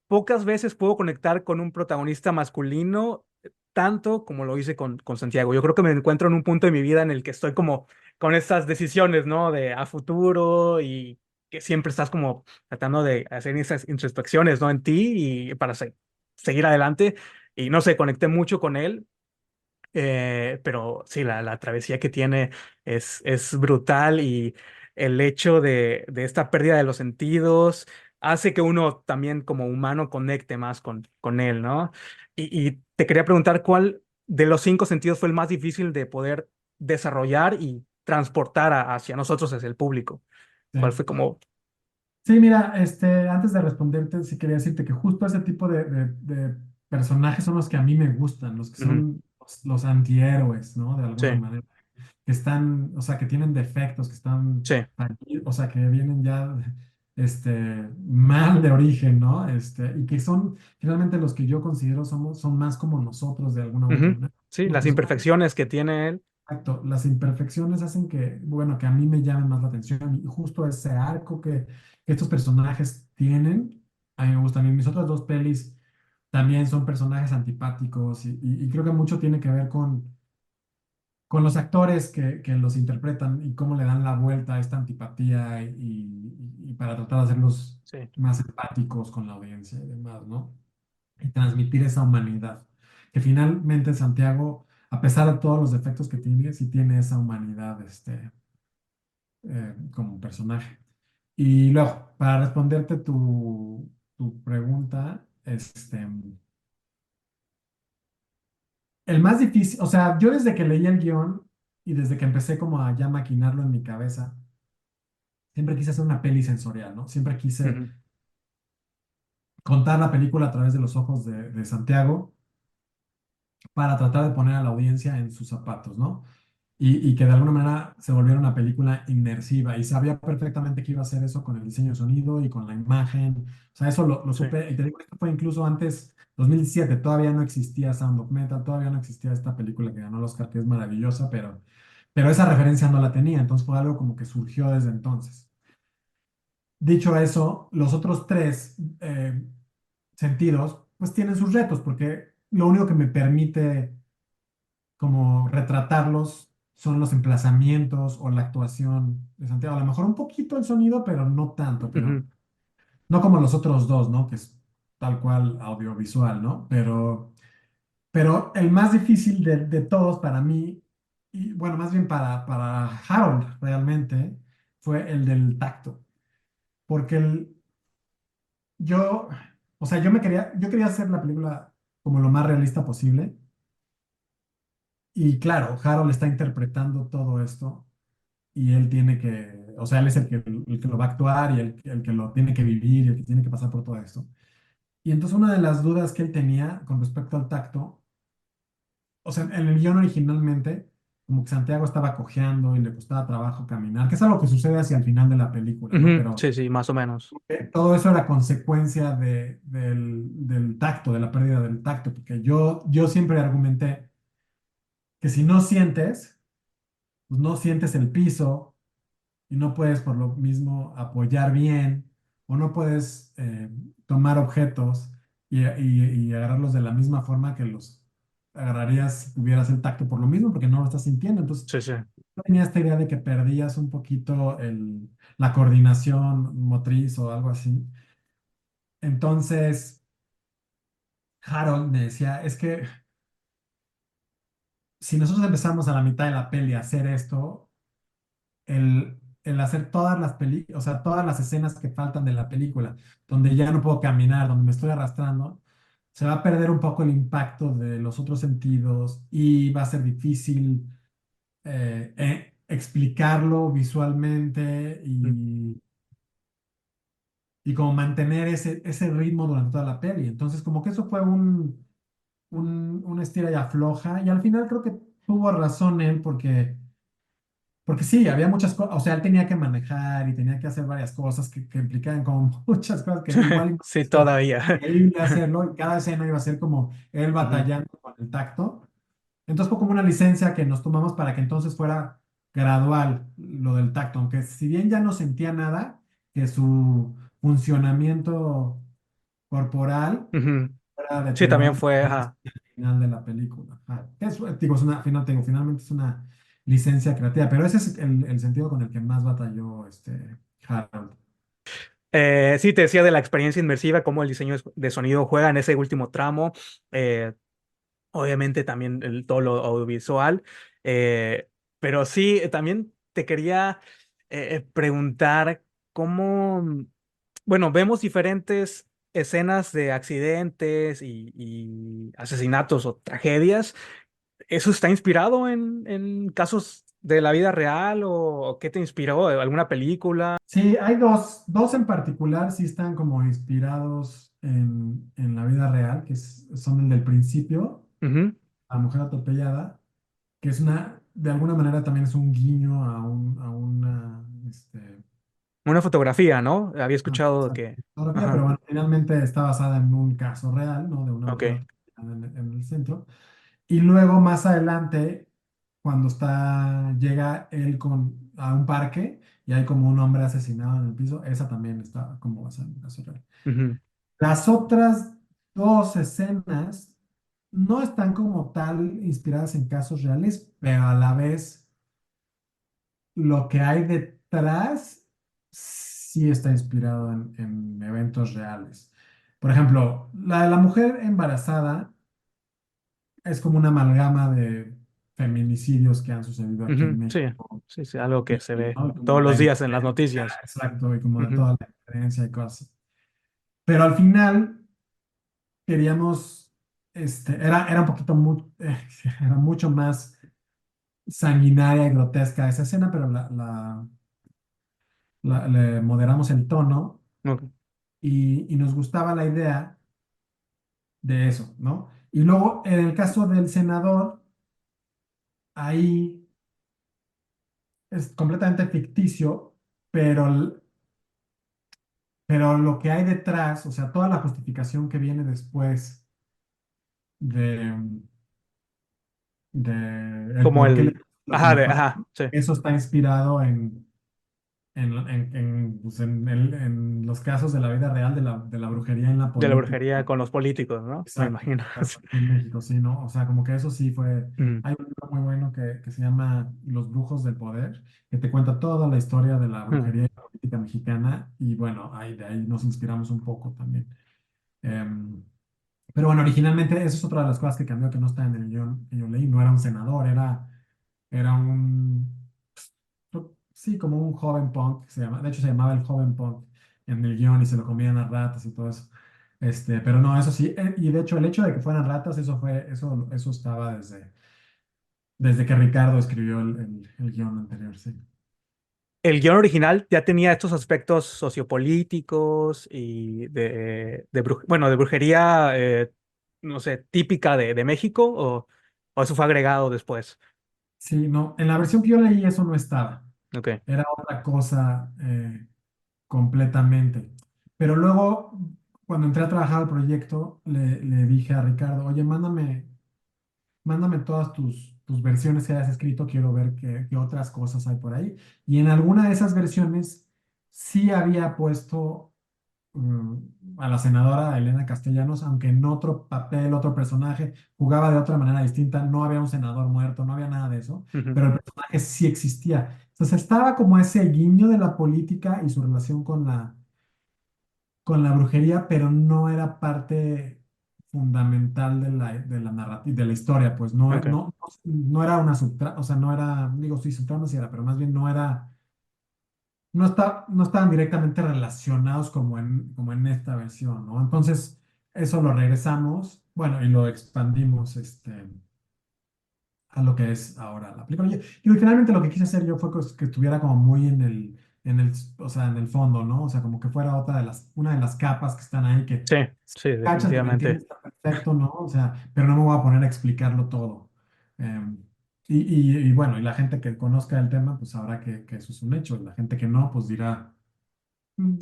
pocas veces puedo conectar con un protagonista masculino tanto como lo hice con Santiago. Yo creo que me encuentro en un punto de mi vida en el que estoy como con estas decisiones, ¿no? De a futuro y que siempre estás como tratando de hacer esas introspecciones, ¿no? En ti y para seguir adelante. Y no sé, conecté mucho con él, pero sí, la travesía que tiene es brutal y el hecho de esta pérdida de los sentidos hace que uno también como humano conecte más con él, ¿no? Y te quería preguntar cuál de los cinco sentidos fue el más difícil de poder desarrollar y transportar hacia nosotros, hacia el público. ¿Cuál Sí. fue como? Sí, mira, antes de responderte, sí quería decirte que justo ese tipo de personajes son los que a mí me gustan, los que Ujú. son los antihéroes, ¿no? De Sí, alguna manera, que están, o sea, que tienen defectos, que están, sí. o sea, que vienen ya, mal de origen, ¿no? Y que son finalmente los que yo considero son más como nosotros de alguna u otra Ujú. manera. Sí, Como las personajes. imperfecciones que tiene él. Exacto, las imperfecciones hacen que, bueno, que a mí me llamen más la atención y justo ese arco que estos personajes tienen, a mí me gustan. Y mis otras dos pelis también son personajes antipáticos y creo que mucho tiene que ver con los actores que los interpretan y cómo le dan la vuelta a esta antipatía y para tratar de hacerlos Sí. más empáticos con la audiencia y demás, ¿no? Y transmitir esa humanidad. Que finalmente Santiago, a pesar de todos los defectos que tiene, sí tiene esa humanidad, como personaje. Y luego, para responderte tu pregunta, el más difícil, o sea, yo desde que leí el guión y desde que empecé como a ya maquinarlo en mi cabeza, siempre quise hacer una peli sensorial, ¿no? Siempre quise Ujú. contar la película a través de los ojos de Santiago para tratar de poner a la audiencia en sus zapatos, ¿no? Y que de alguna manera se volviera una película inmersiva y sabía perfectamente que iba a hacer eso con el diseño de sonido y con la imagen. O sea, eso lo Sí. supe, y te digo, esto fue incluso antes, 2017, todavía no existía Sound of Metal, todavía no existía esta película que ganó el Oscar, que es maravillosa, pero esa referencia no la tenía, entonces fue algo como que surgió desde entonces. Dicho eso, los otros tres sentidos, pues tienen sus retos, porque lo único que me permite como retratarlos son los emplazamientos o la actuación de Santiago. A lo mejor un poquito el sonido, pero no tanto, pero Ujú. no como los otros dos, ¿no? Que es tal cual audiovisual, ¿no? Pero el más difícil de todos para mí, y bueno, más bien para Harold realmente, fue el del tacto. Porque yo, o sea, yo quería hacer la película como lo más realista posible. Y claro, Harold está interpretando todo esto y él tiene que, o sea, él es el que lo va a actuar y el que lo tiene que vivir y el que tiene que pasar por todo esto. Y entonces una de las dudas que él tenía con respecto al tacto, o sea, en el guión originalmente, como que Santiago estaba cojeando y le costaba trabajo caminar, que es algo que sucede hacia el final de la película, ¿no? Ujú. Pero Sí, sí, más o menos. todo eso era consecuencia del tacto, de la pérdida del tacto, porque yo siempre argumenté que si no sientes, pues no sientes el piso y no puedes por lo mismo apoyar bien o no puedes tomar objetos y agarrarlos de la misma forma que los agarrarías si tuvieras el tacto por lo mismo, porque no lo estás sintiendo. Entonces, Sí, sí. yo tenía esta idea de que perdías un poquito la coordinación motriz o algo así. Entonces, Harold me decía, es que si nosotros empezamos a la mitad de la peli a hacer esto, el hacer todas las o sea, todas las escenas que faltan de la película, donde ya no puedo caminar, donde me estoy arrastrando, se va a perder un poco el impacto de los otros sentidos y va a ser difícil explicarlo visualmente Mm. y como mantener ese ritmo durante toda la peli. Entonces, como que eso fue un estira y afloja, y al final creo que tuvo razón él porque sí, había muchas cosas, o sea, él tenía que manejar y tenía que hacer varias cosas que implicaban como muchas cosas que igual iba Sí, a ser todavía. increíble hacerlo y cada escena iba a ser como él Ujú. batallando con el tacto. Entonces fue como una licencia que nos tomamos para que entonces fuera gradual lo del tacto, aunque si bien ya no sentía nada, que su funcionamiento corporal Ujú. fuera Sí, también determinante fue, al ajá. final de la película. Ajá. Digo, finalmente es una licencia creativa, pero ese es el sentido con el que más batalló Harold. Sí, te decía de la experiencia inmersiva, cómo el diseño de sonido juega en ese último tramo. Eh, Obviamente también todo lo audiovisual. Pero sí, también te quería preguntar cómo, bueno, vemos diferentes escenas de accidentes y asesinatos o tragedias. ¿Eso está inspirado en casos de la vida real o qué te inspiró? ¿Alguna película? Sí, hay dos en particular, sí están como inspirados en la vida real, son el del principio, Ujú. La mujer atropellada, que es de alguna manera también es un guiño a una, Una fotografía, ¿no? Había ah, escuchado exacto, que... fotografía, pero Ajá, bueno, finalmente está basada en un caso real, ¿no? De una ok. mujer atropellada en el centro. Y luego más adelante, cuando llega él a un parque y hay como un hombre asesinado en el piso, esa también está como basada en un caso real. Ujú, Las otras dos escenas no están como tal inspiradas en casos reales, pero a la vez lo que hay detrás sí está inspirado en eventos reales. Por ejemplo, la de la mujer embarazada es como una amalgama de feminicidios que han sucedido aquí en ujú, sí, México. sí, sí, algo que se ve ¿No? Como todos la los días en las indiferencia, noticias. exacto, y como de Ujú, toda la diferencia y cosas. Pero al final queríamos, era un poquito, era mucho más sanguinaria y grotesca esa escena, pero le moderamos el tono ok, y nos gustaba la idea de eso, ¿no? Y luego, en el caso del senador, ahí es completamente ficticio, pero, pero lo que hay detrás, o sea, toda la justificación que viene después de, el como por qué le el... pasó lo que Ajá, le pasó, ajá, sí. eso está inspirado pues, en los casos de la vida real de la brujería en la De la política. brujería con los políticos, ¿no? Me Exacto, imagino. exacto, aquí en México, sí, ¿no? O sea, como que eso sí fue. Mm, Hay un libro muy bueno que se llama Los Brujos del Poder, que te cuenta toda la historia de la mm, brujería y la política mexicana, y bueno, de ahí nos inspiramos un poco también. Em, pero bueno, originalmente, eso es otra de las cosas que cambió, que no está en el guión que yo leí, no era un senador, era sí, como un joven punk, de hecho se llamaba el joven punk en el guión y se lo comían las ratas y todo eso. Pero no, eso sí, y de hecho el hecho de que fueran ratas, eso estaba desde que Ricardo escribió el guión anterior, sí. El guión original ya tenía estos aspectos sociopolíticos y bueno, de brujería, no sé, típica de México o eso fue agregado después. Sí, no, en la versión que yo leí eso no estaba, Ok. era otra cosa completamente. Pero luego, cuando entré a trabajar al proyecto, le dije a Ricardo, oye, mándame todas tus versiones que hayas escrito, quiero ver qué otras cosas hay por ahí. Y en alguna de esas versiones sí había puesto a la senadora Elena Castellanos, aunque en otro papel, otro personaje, jugaba de otra manera distinta, no había un senador muerto, no había nada de eso, Ujú, pero el personaje sí existía. Entonces estaba como ese guiño de la política y su relación con la brujería, pero no era parte fundamental de la narrativa, de la historia, pues ok. no era una subtrama, o sea, no era, digo, sí, subtrama sí era, pero más bien no estaban directamente relacionados como en esta versión, ¿no? Entonces, eso lo regresamos, bueno, y lo expandimos, a lo que es ahora la película. Y originalmente lo que quise hacer yo fue que estuviera como muy o sea, en el fondo, ¿no? O sea, como que fuera una de las capas que están ahí, que Sí, si sí, cachas y lo definitivamente. entiendes, está perfecto, ¿no? O sea, pero no me voy a poner a explicarlo todo. Em, y bueno, y la gente que conozca el tema, pues sabrá que eso es un hecho. Y la gente que no, pues dirá, "Mm,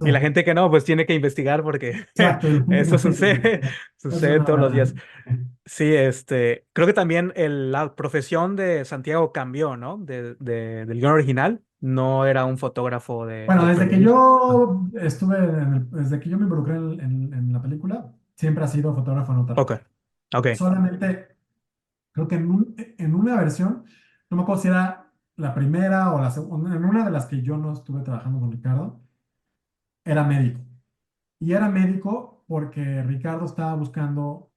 Y la esto". gente que no, pues tiene que investigar porque Exacto, y la gente que eso no tiene que sucede, investigar. Es sucede una todos los verdad. días. Sí, creo que también la profesión de Santiago cambió, ¿no? Del guion original, no era un fotógrafo Bueno, de desde que periodismo. yo desde que yo me involucré en la película, siempre ha sido fotógrafo en otra Ok, parte. ok, Solamente, creo que en una versión, no me acuerdo si era la primera o la segunda, en una de las que yo no estuve trabajando con Ricardo, era médico. Y era médico porque Ricardo estaba buscando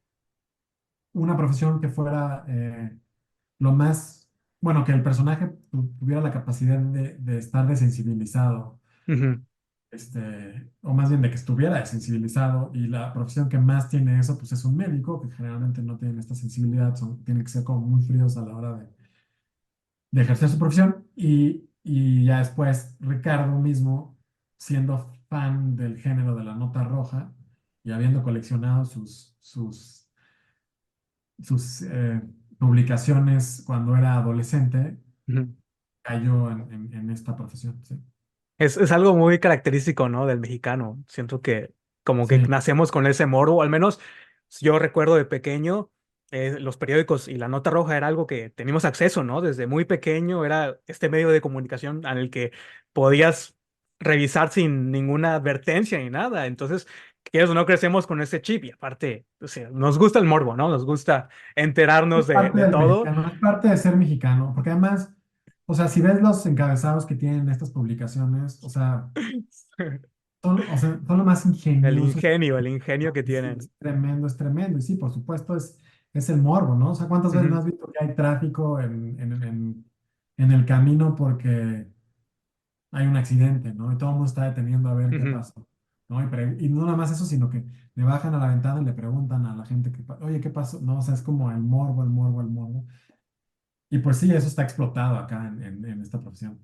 una profesión que fuera lo más, bueno, que el personaje tuviera la capacidad de estar desensibilizado, ujú, o más bien de que estuviera desensibilizado, y la profesión que más tiene eso, pues es un médico, que generalmente no tienen esta sensibilidad, tienen que ser como muy fríos a la hora de ejercer su profesión y ya después Ricardo mismo, siendo fan del género de la nota roja y habiendo coleccionado sus publicaciones cuando era adolescente, Ujú. cayó en esta profesión. Sí, Es algo muy característico, ¿no? Del mexicano. Siento que como que sí, nacemos con ese morbo, al menos yo recuerdo de pequeño, los periódicos y la nota roja era algo que teníamos acceso, ¿no? Desde muy pequeño era este medio de comunicación en el que podías revisar sin ninguna advertencia ni nada. Entonces, quieres o no, crecemos con ese chip y aparte, o sea, nos gusta el morbo, ¿no? Nos gusta enterarnos es parte de del todo. mexicano, es parte de ser mexicano, porque además, o sea, si ves los encabezados que tienen estas publicaciones, o sea, son lo más ingeniosos. El ingenio que Sí, tienen. es tremendo, es tremendo. Y sí, por supuesto, es el morbo, ¿no? O sea, ¿cuántas veces no Ujú, has visto que hay tráfico en el camino porque hay un accidente, ¿no? Y todo el mundo está deteniendo a ver qué ujú. pasó, ¿no? Y no nada más eso, sino que le bajan a la ventana y le preguntan a la gente, oye, ¿qué pasó? No, o sea, es como el morbo, el morbo, el morbo. Y pues sí, eso está explotado acá en esta profesión.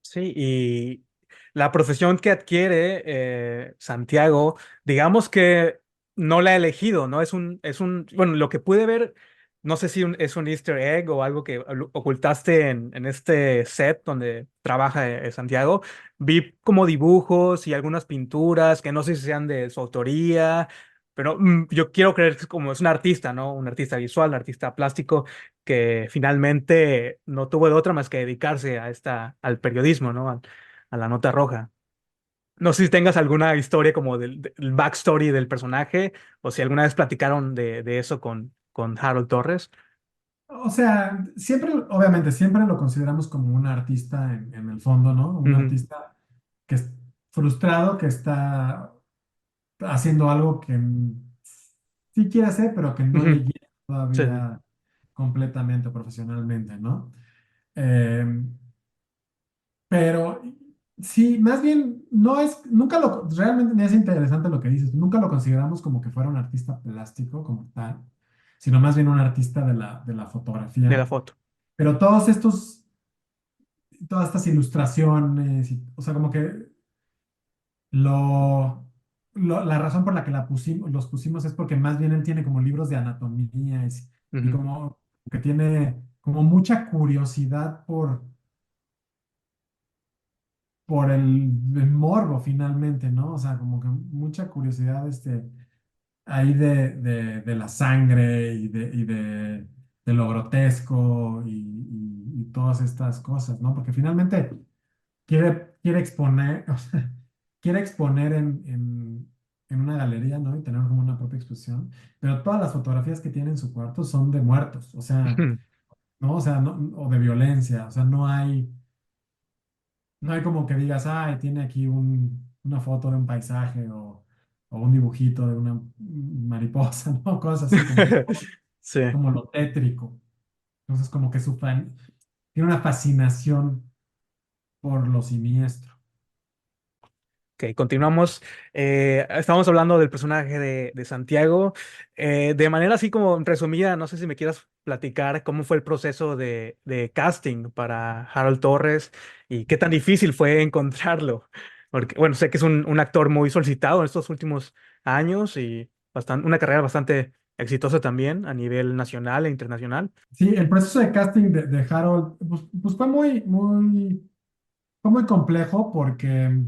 Sí, y la profesión que adquiere Santiago, digamos que no la ha elegido, ¿no? Bueno, lo que pude ver, no sé si es un Easter egg o algo que ocultaste en este set donde trabaja Santiago. Vi como dibujos y algunas pinturas que no sé si sean de su autoría, pero yo quiero creer que como es un artista, ¿no? Un artista visual, un artista plástico que finalmente no tuvo de otra más que dedicarse al periodismo, ¿no? A la nota roja. No sé si tengas alguna historia como del backstory del personaje o si alguna vez platicaron de eso con Harold Torres. O sea, siempre, obviamente, siempre lo consideramos como un artista en el fondo, ¿no? Un Ujú, artista que es frustrado, que está haciendo algo que sí quiere hacer, pero que no le ujú. llena Sí, sí. todavía completamente profesionalmente, ¿no? Eh, pero sí, más bien, realmente me hace interesante lo que dices, nunca lo consideramos como que fuera un artista plástico como tal, sino más bien un artista de la De la fotografía. foto. Pero todas estas ilustraciones, o sea, como que Lo, la razón por la que los pusimos es porque más bien él tiene como libros de anatomía y Ujú, como que tiene como mucha curiosidad por el morbo finalmente, ¿no? O sea, como que mucha curiosidad ahí de la sangre de lo grotesco y todas estas cosas, ¿no? Porque finalmente quiere exponer, o sea, quiere exponer en una galería, ¿no? Y tener como una propia exposición, pero todas las fotografías que tiene en su cuarto son de muertos, o sea, ujú, ¿no? O sea, o de violencia, o sea, no hay como que digas, ay, tiene aquí una foto de un paisaje o un dibujito de una mariposa, ¿no? Cosas así, como que Sí. como lo tétrico. Entonces, como que tiene una fascinación por lo siniestro. Ok, continuamos. Estamos hablando del personaje de Santiago. De manera así como resumida, no sé si me quieras platicar cómo fue el proceso de casting para Harold Torres y qué tan difícil fue encontrarlo. Porque, bueno, sé que es un actor muy solicitado en estos últimos años y una carrera bastante exitosa también a nivel nacional e internacional. Sí, el proceso de casting de Harold, pues fue muy complejo porque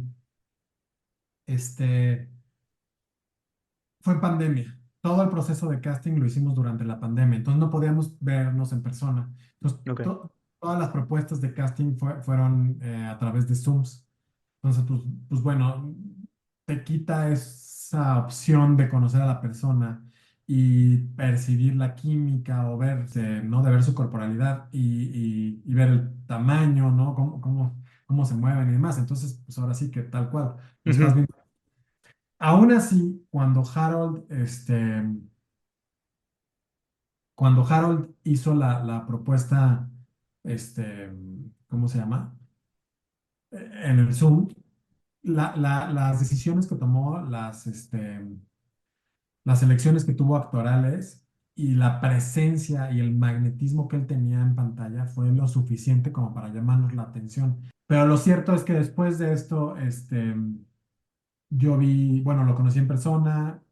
este, fue en pandemia. Todo el proceso de casting lo hicimos durante la pandemia, entonces no podíamos vernos en persona. Entonces, Ok. todas las propuestas de casting fueron a través de Zooms. Entonces, pues bueno, te quita esa opción de conocer a la persona y percibir la química o verse, ¿no? De ver su corporalidad y ver el tamaño, ¿no? Cómo se mueven y demás. Entonces, pues ahora sí que tal cual, lo estás Ujú, viendo. Aún así, cuando Harold hizo la propuesta, este, ¿cómo se llama? En el Zoom, las decisiones que tomó, las elecciones que tuvo actorales, y la presencia y el magnetismo que él tenía en pantalla fue lo suficiente como para llamarnos la atención. Pero lo cierto es que después de esto, yo vi, bueno, lo conocí en persona,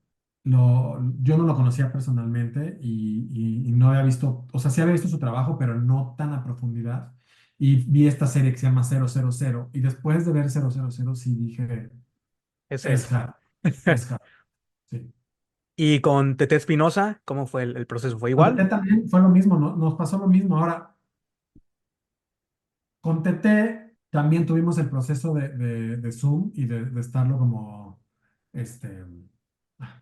yo no lo conocía personalmente y no había visto, o sea, sí había visto su trabajo, pero no tan a profundidad. Y vi esta serie que se llama 000 y después de ver 000 sí dije, Es él. es Harry, es Harry, sí. Y con Tete Espinosa, ¿cómo fue el proceso? ¿Fue Con igual? TT también fue lo mismo, nos pasó lo mismo. Ahora, con TT también tuvimos el proceso de Zoom y de estarlo como, este,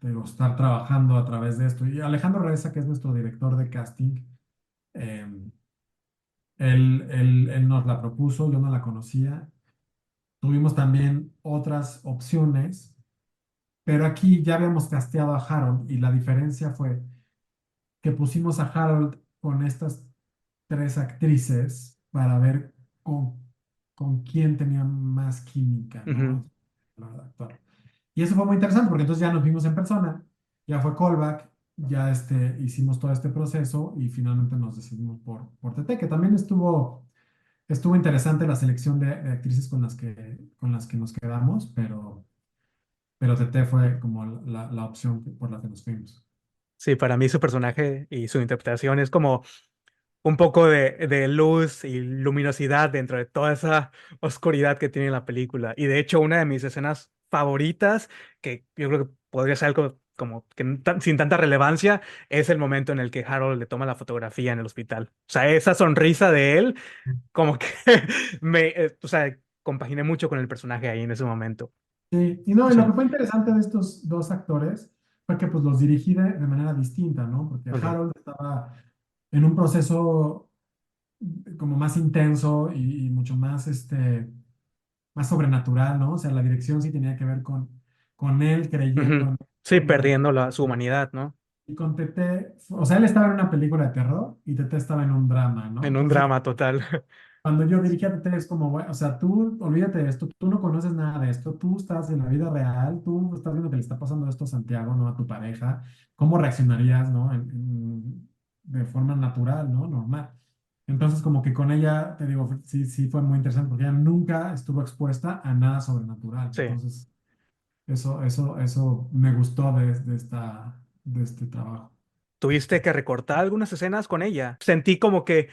digo, estar trabajando a través de esto. Y Alejandro Reza, que es nuestro director de casting, eh, él nos la propuso, yo no la conocía. Tuvimos también otras opciones, pero aquí ya habíamos casteado a Harold y la diferencia fue que pusimos a Harold con estas tres actrices para ver con quién tenía más química, Ujú. ¿no? A la hora de actuar. Y eso fue muy interesante porque entonces ya nos vimos en persona, ya fue callback, ya hicimos todo este proceso y finalmente nos decidimos por TT, que también estuvo interesante la selección de actrices con las que nos quedamos, pero TT fue como la opción por la que nos fuimos. Sí, para mí su personaje y su interpretación es como un poco de luz y luminosidad dentro de toda esa oscuridad que tiene la película. Y de hecho, una de mis escenas favoritas, que yo creo que podría ser algo como que sin tanta relevancia, es el momento en el que Harold le toma la fotografía en el hospital. O sea, esa sonrisa de él, como que o sea, compaginé mucho con el personaje ahí en ese momento. Sí, y no, y lo Sí, que fue interesante de estos dos actores fue que pues los dirigí de manera distinta, ¿no? Porque ok. Harold estaba en un proceso como más intenso y mucho más sobrenatural, ¿no? O sea, la dirección sí tenía que ver con él creyendo Ujú. en Sí, él, perdiendo su humanidad, ¿no? y con Tete, o sea, él estaba en una película de terror y Tete estaba en un drama, ¿no? En un Entonces, drama total. cuando yo dirigí a TT es como, o sea, tú olvídate de esto, tú no conoces nada de esto, tú estás en la vida real, tú estás viendo que le está pasando esto a Santiago, ¿no? A tu pareja, ¿cómo reaccionarías, ¿no? De forma natural, ¿no? Normal. Entonces, como que con ella, te digo, sí, sí fue muy interesante porque ella nunca estuvo expuesta a nada sobrenatural. Sí. Entonces, eso me gustó de este trabajo. Tuviste que recortar algunas escenas con ella. Sentí como que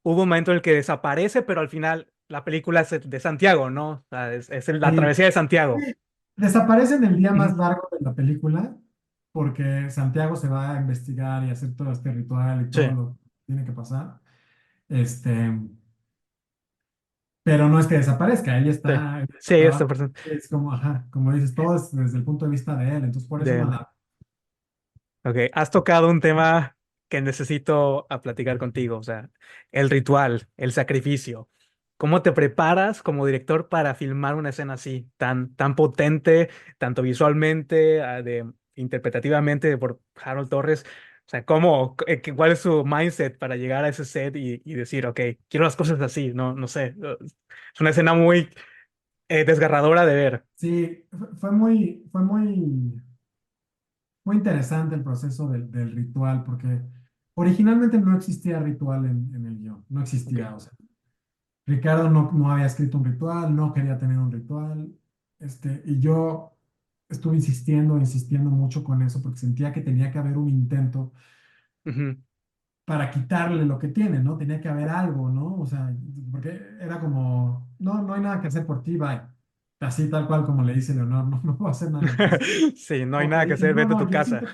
hubo un momento en el que desaparece, pero al final la película es de Santiago, ¿no? O sea, es la Sí. travesía de Santiago. Desaparece en el día Ujú. más largo de la película porque Santiago se va a investigar y hacer todo este ritual y todo Sí, lo que tiene que pasar. Este, pero no es que desaparezca, sí. ella Sí, está esta trabajando. persona. Es como, ajá, como dices, todo es desde el punto de vista de él, entonces por eso De no él. la... Ok, has tocado un tema que necesito a platicar contigo, o sea, el ritual, el sacrificio. ¿Cómo te preparas como director para filmar una escena así, tan potente, tanto visualmente, interpretativamente por Harold Torres? O sea, cuál es su mindset para llegar a ese set y decir, ok, quiero las cosas así, no sé. Es una escena muy desgarradora de ver. Sí, fue muy interesante el proceso del ritual porque originalmente no existía ritual en el guión, no Ok. existía, o sea. Ricardo no había escrito un ritual, no quería tener un ritual, y yo estuve insistiendo mucho con eso, porque sentía que tenía que haber un intento Ujú. para quitarle lo que tiene, ¿no? Tenía que haber algo, ¿no? O sea, porque era como, no hay nada que hacer por ti, bye. Así tal cual como le dice Leonor, no puedo hacer nada. Entonces, Sí, no hay como que nada que dije, hacer, vete a tu yo casa. siento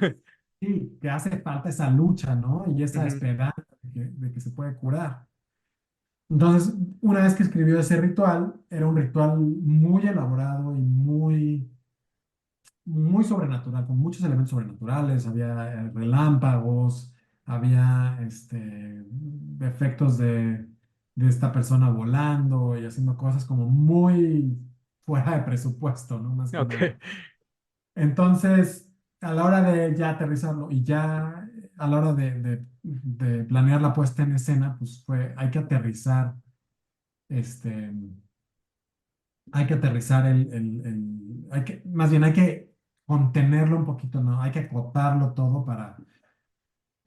que sí, que hace falta esa lucha, ¿no? Y esa Ujú. esperanza de que se puede curar. Entonces, una vez que escribió ese ritual, era un ritual muy elaborado y muy sobrenatural, con muchos elementos sobrenaturales. Había relámpagos, había efectos de esta persona volando y haciendo cosas como muy fuera de presupuesto, ¿no? Más que Ok. nada. Entonces, a la hora de ya aterrizarlo y ya a la hora de planear la puesta en escena, pues hay que aterrizar este, hay que aterrizar más bien hay que contenerlo un poquito, ¿no? Hay que acotarlo todo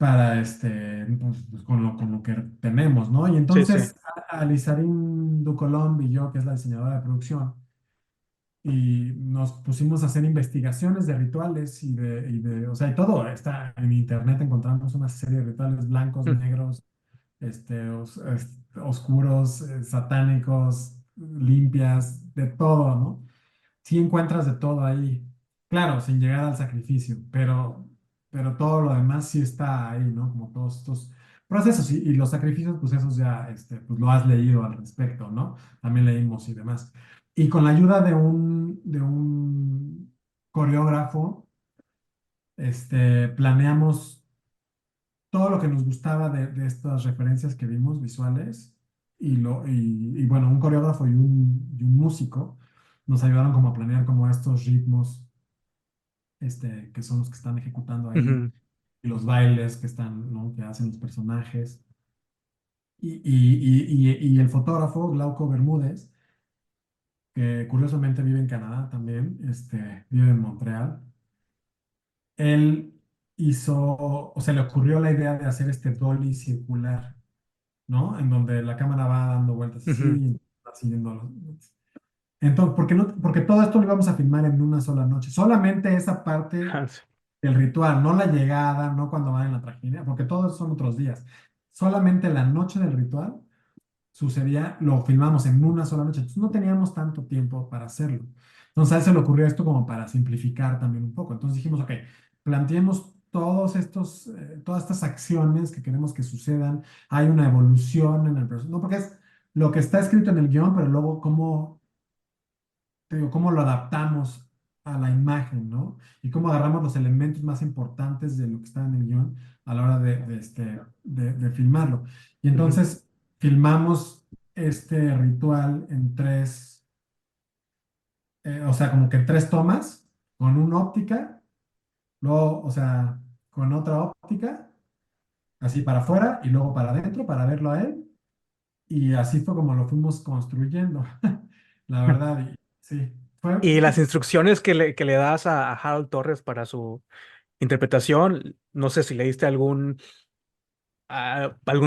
para pues, con lo que tenemos, ¿no? Y Sí, sí. entonces Alizarin Ducolomb y yo, que es la diseñadora de producción, y nos pusimos a hacer investigaciones de rituales o sea, y todo está en internet, encontramos una serie de rituales blancos, Mm, negros, oscuros, satánicos, limpias, de todo, ¿no? Sí encuentras de todo ahí. Claro, sin llegar al sacrificio, pero todo lo demás sí está ahí, ¿no? Como todos estos procesos y los sacrificios, pues esos ya, pues lo has leído al respecto, ¿no? También leímos y demás. Y con la ayuda de un coreógrafo, planeamos todo lo que nos gustaba de estas referencias que vimos visuales y bueno, un coreógrafo y un músico nos ayudaron como a planear como estos ritmos que son los que están ejecutando ahí ujú, y los bailes que están, ¿no? Que hacen los personajes. Y el fotógrafo, Glauco Bermúdez, que curiosamente vive en Canadá también, vive en Montreal, él o se le ocurrió la idea de hacer este dolly circular, ¿no? En donde la cámara va dando vueltas así, ujú. y va siguiendo Entonces, ¿por qué no? Porque todo esto lo íbamos a filmar en una sola noche. Solamente esa parte Ah, sí. el ritual, no la llegada, no cuando van en la tragedia, porque todos son otros días. Solamente la noche del ritual sucedía, lo filmamos en una sola noche. Entonces no teníamos tanto tiempo para hacerlo. Entonces a él se le ocurrió esto como para simplificar también un poco. Entonces dijimos, ok, planteemos todas estas acciones que queremos que sucedan. Hay una evolución en el proceso. No, porque es lo que está escrito en el guión, pero luego te digo, cómo lo adaptamos a la imagen, ¿no? Y cómo agarramos los elementos más importantes de lo que está en el guión a la hora de filmarlo. Y Ujú. entonces filmamos este ritual en o sea, como que en tres tomas, con una óptica, luego, o sea, con otra óptica, así para afuera y luego para adentro para verlo a él. Y así fue como lo fuimos construyendo, la verdad. Y sí, Y las instrucciones que le das a Harold Torres para su interpretación, no sé si le diste algún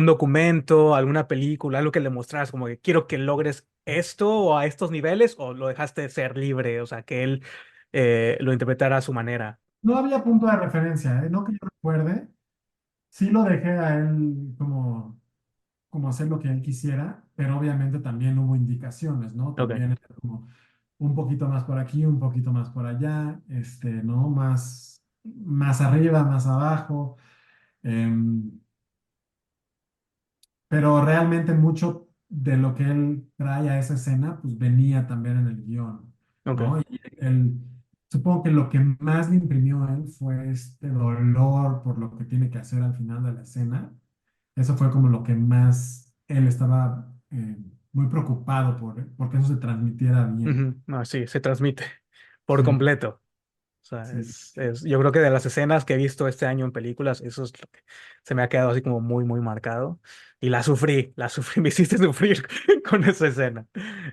documento, alguna película, algo que le mostraras como que quiero que logres esto o a estos niveles, o lo dejaste ser libre, o sea, que él lo interpretara a su manera. no había punto de referencia, ¿eh? No que yo recuerde. Sí lo dejé a él como hacer lo que él quisiera, pero obviamente también hubo indicaciones, ¿no? Ok. También era como un poquito más por aquí, un poquito más por allá, ¿no? Más arriba, más abajo. em, pero realmente mucho de lo que él trae a esa escena, pues venía también en el guión, Ok. ¿no? Y supongo que lo que más le imprimió a él fue este dolor por lo que tiene que hacer al final de la escena. Eso fue como lo que más él estaba muy preocupado porque eso se transmitiera bien. Ujú. No, sí, se transmite por Sí, completo. O sea, sí. yo creo que de las escenas que he visto este año en películas, eso es lo que se me ha quedado así como muy, muy marcado. Y la sufrí, me hiciste sufrir con esa escena.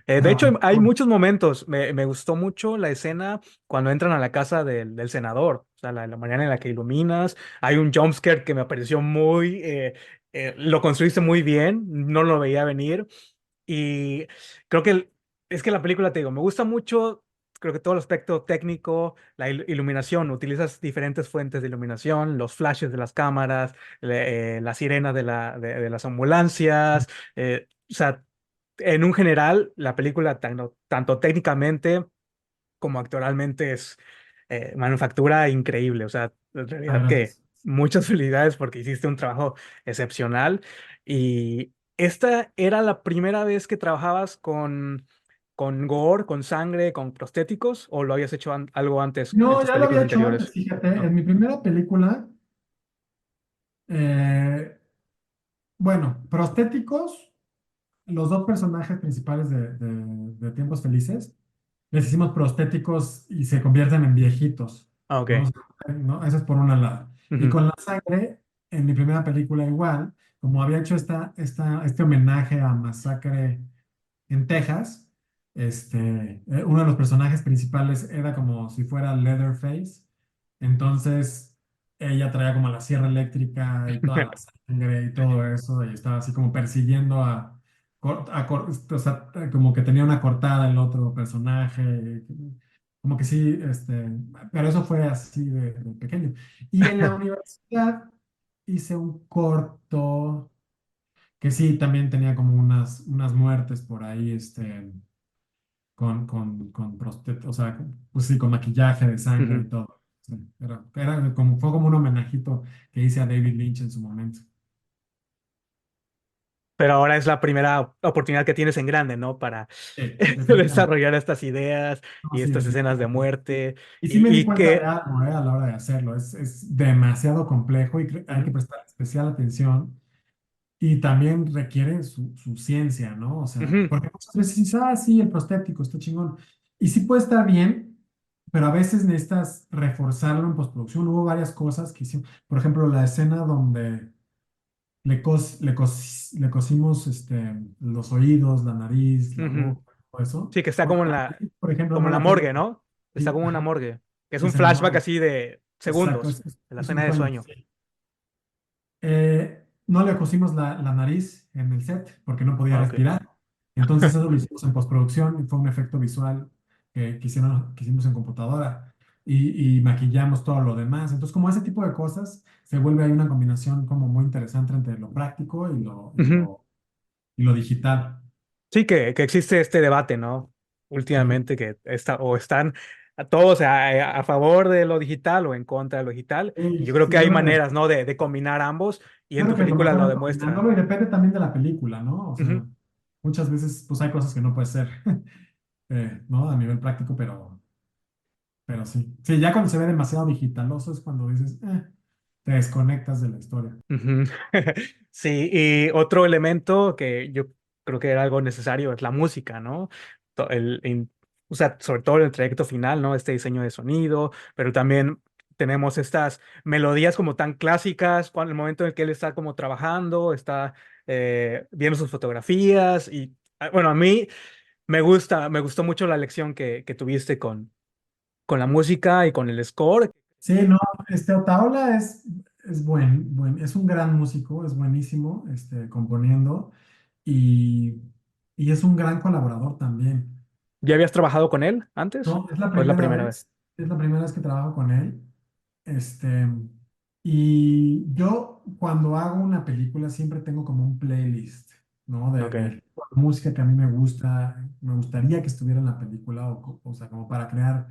De hecho, Ah, hay muchos momentos. Me gustó mucho la escena cuando entran a la casa del senador. O sea, la manera en la que iluminas. Hay un jumpscare que me pareció lo construiste muy bien, no lo veía venir. Y creo que es que la película, te digo, me gusta mucho, creo que todo el aspecto técnico, la iluminación, utilizas diferentes fuentes de iluminación, los flashes de las cámaras, las sirenas de las ambulancias, o sea, en un general, la película, tanto técnicamente como actoralmente es manufactura increíble. O sea, en ah, realidad que gracias. muchas felicidades porque hiciste un trabajo excepcional. Y esta era la primera vez que trabajabas con gore, con sangre, con prostéticos, o lo habías hecho algo antes en No, tus ya lo películas había hecho antes, anteriores. fíjate, No. en mi primera película, eh, bueno, prostéticos, los dos personajes principales de Tiempos Felices, les hicimos prostéticos y se convierten en viejitos, Ah, ok. ¿no? O sea, ¿no? Eso es por una lado. Y Ujú, con la sangre, en mi primera película igual, como había hecho este homenaje a Masacre en Texas, uno de los personajes principales era como si fuera Leatherface. Entonces, ella traía como la sierra eléctrica y toda la sangre y todo eso, y estaba así como persiguiendo o sea, como que tenía una cortada el otro personaje, como que sí, pero eso fue así de pequeño. Y en la universidad hice un corto que sí, también tenía como unas muertes por ahí, o sea, pues sí, con maquillaje de sangre y todo. Sí, fue como un homenajito que hice a David Lynch en su momento. Pero ahora es la primera oportunidad que tienes en grande, ¿no? Para Sí, definitivamente. desarrollar estas ideas No, y sí, estas escenas de definitivamente. muerte Y sí me di y cuenta de que... algo, a la hora de hacerlo. Es demasiado complejo y hay que Ujú, prestar especial atención. Y también requiere su ciencia, ¿no? O sea, ujú, porque muchas veces dices, ah, sí, el prostético está chingón. Y sí puede estar bien, pero a veces necesitas reforzarlo en postproducción. Hubo varias cosas que hicimos. Por ejemplo, la escena donde le cosimos los oídos, la nariz, la ujú. boca, todo eso. Sí, que está Bueno, la nariz, por ejemplo, como no en la la tengo. morgue, ¿no? Está Sí, como en una ajá, morgue. Que es un es en la flashback morgue. así de Exacto, segundos de la es escena un de sueño. sueño. Sí. No le cosimos la nariz en el set porque no podía Ah, ok. respirar. Entonces eso lo hicimos en postproducción y fue un efecto visual que hicimos en computadora y maquillamos todo lo demás. Entonces como ese tipo de cosas se vuelve ahí una combinación como muy interesante entre lo práctico Ujú. y lo digital. Sí, que existe este debate, ¿no? Sí. Últimamente que está, o están a todos a favor de lo digital o en contra de lo digital. Y yo creo Sí, que hay maneras, ¿no? De combinar ambos y yo en tu creo que como película lo fueran demuestra. combinándolo y depende también de la película, ¿no? O Ujú, sea, muchas veces pues hay cosas que no puede ser, ¿no? A nivel práctico, pero sí. Sí, ya cuando se ve demasiado digitaloso es cuando dices, te desconectas de la historia. ujú. Sí, y otro elemento que yo creo que era algo necesario es la música, ¿no? O sea, sobre todo en el trayecto final, ¿no? Este diseño de sonido, pero también tenemos estas melodías como tan clásicas, cuando el momento en el que él está como trabajando, está viendo sus fotografías y, bueno, a mí me gustó mucho la lección que tuviste con la música y con el score. Sí, no, Otaola es un gran músico, es buenísimo, componiendo y, y es un gran colaborador también. ¿Ya habías trabajado con él antes? No, ¿O es la primera vez? es la primera vez que trabajo con él. Este, y yo cuando hago una película siempre tengo como un playlist, ¿no? Ok. De música que a mí me gusta, me gustaría que estuviera en la película, o sea, como para crear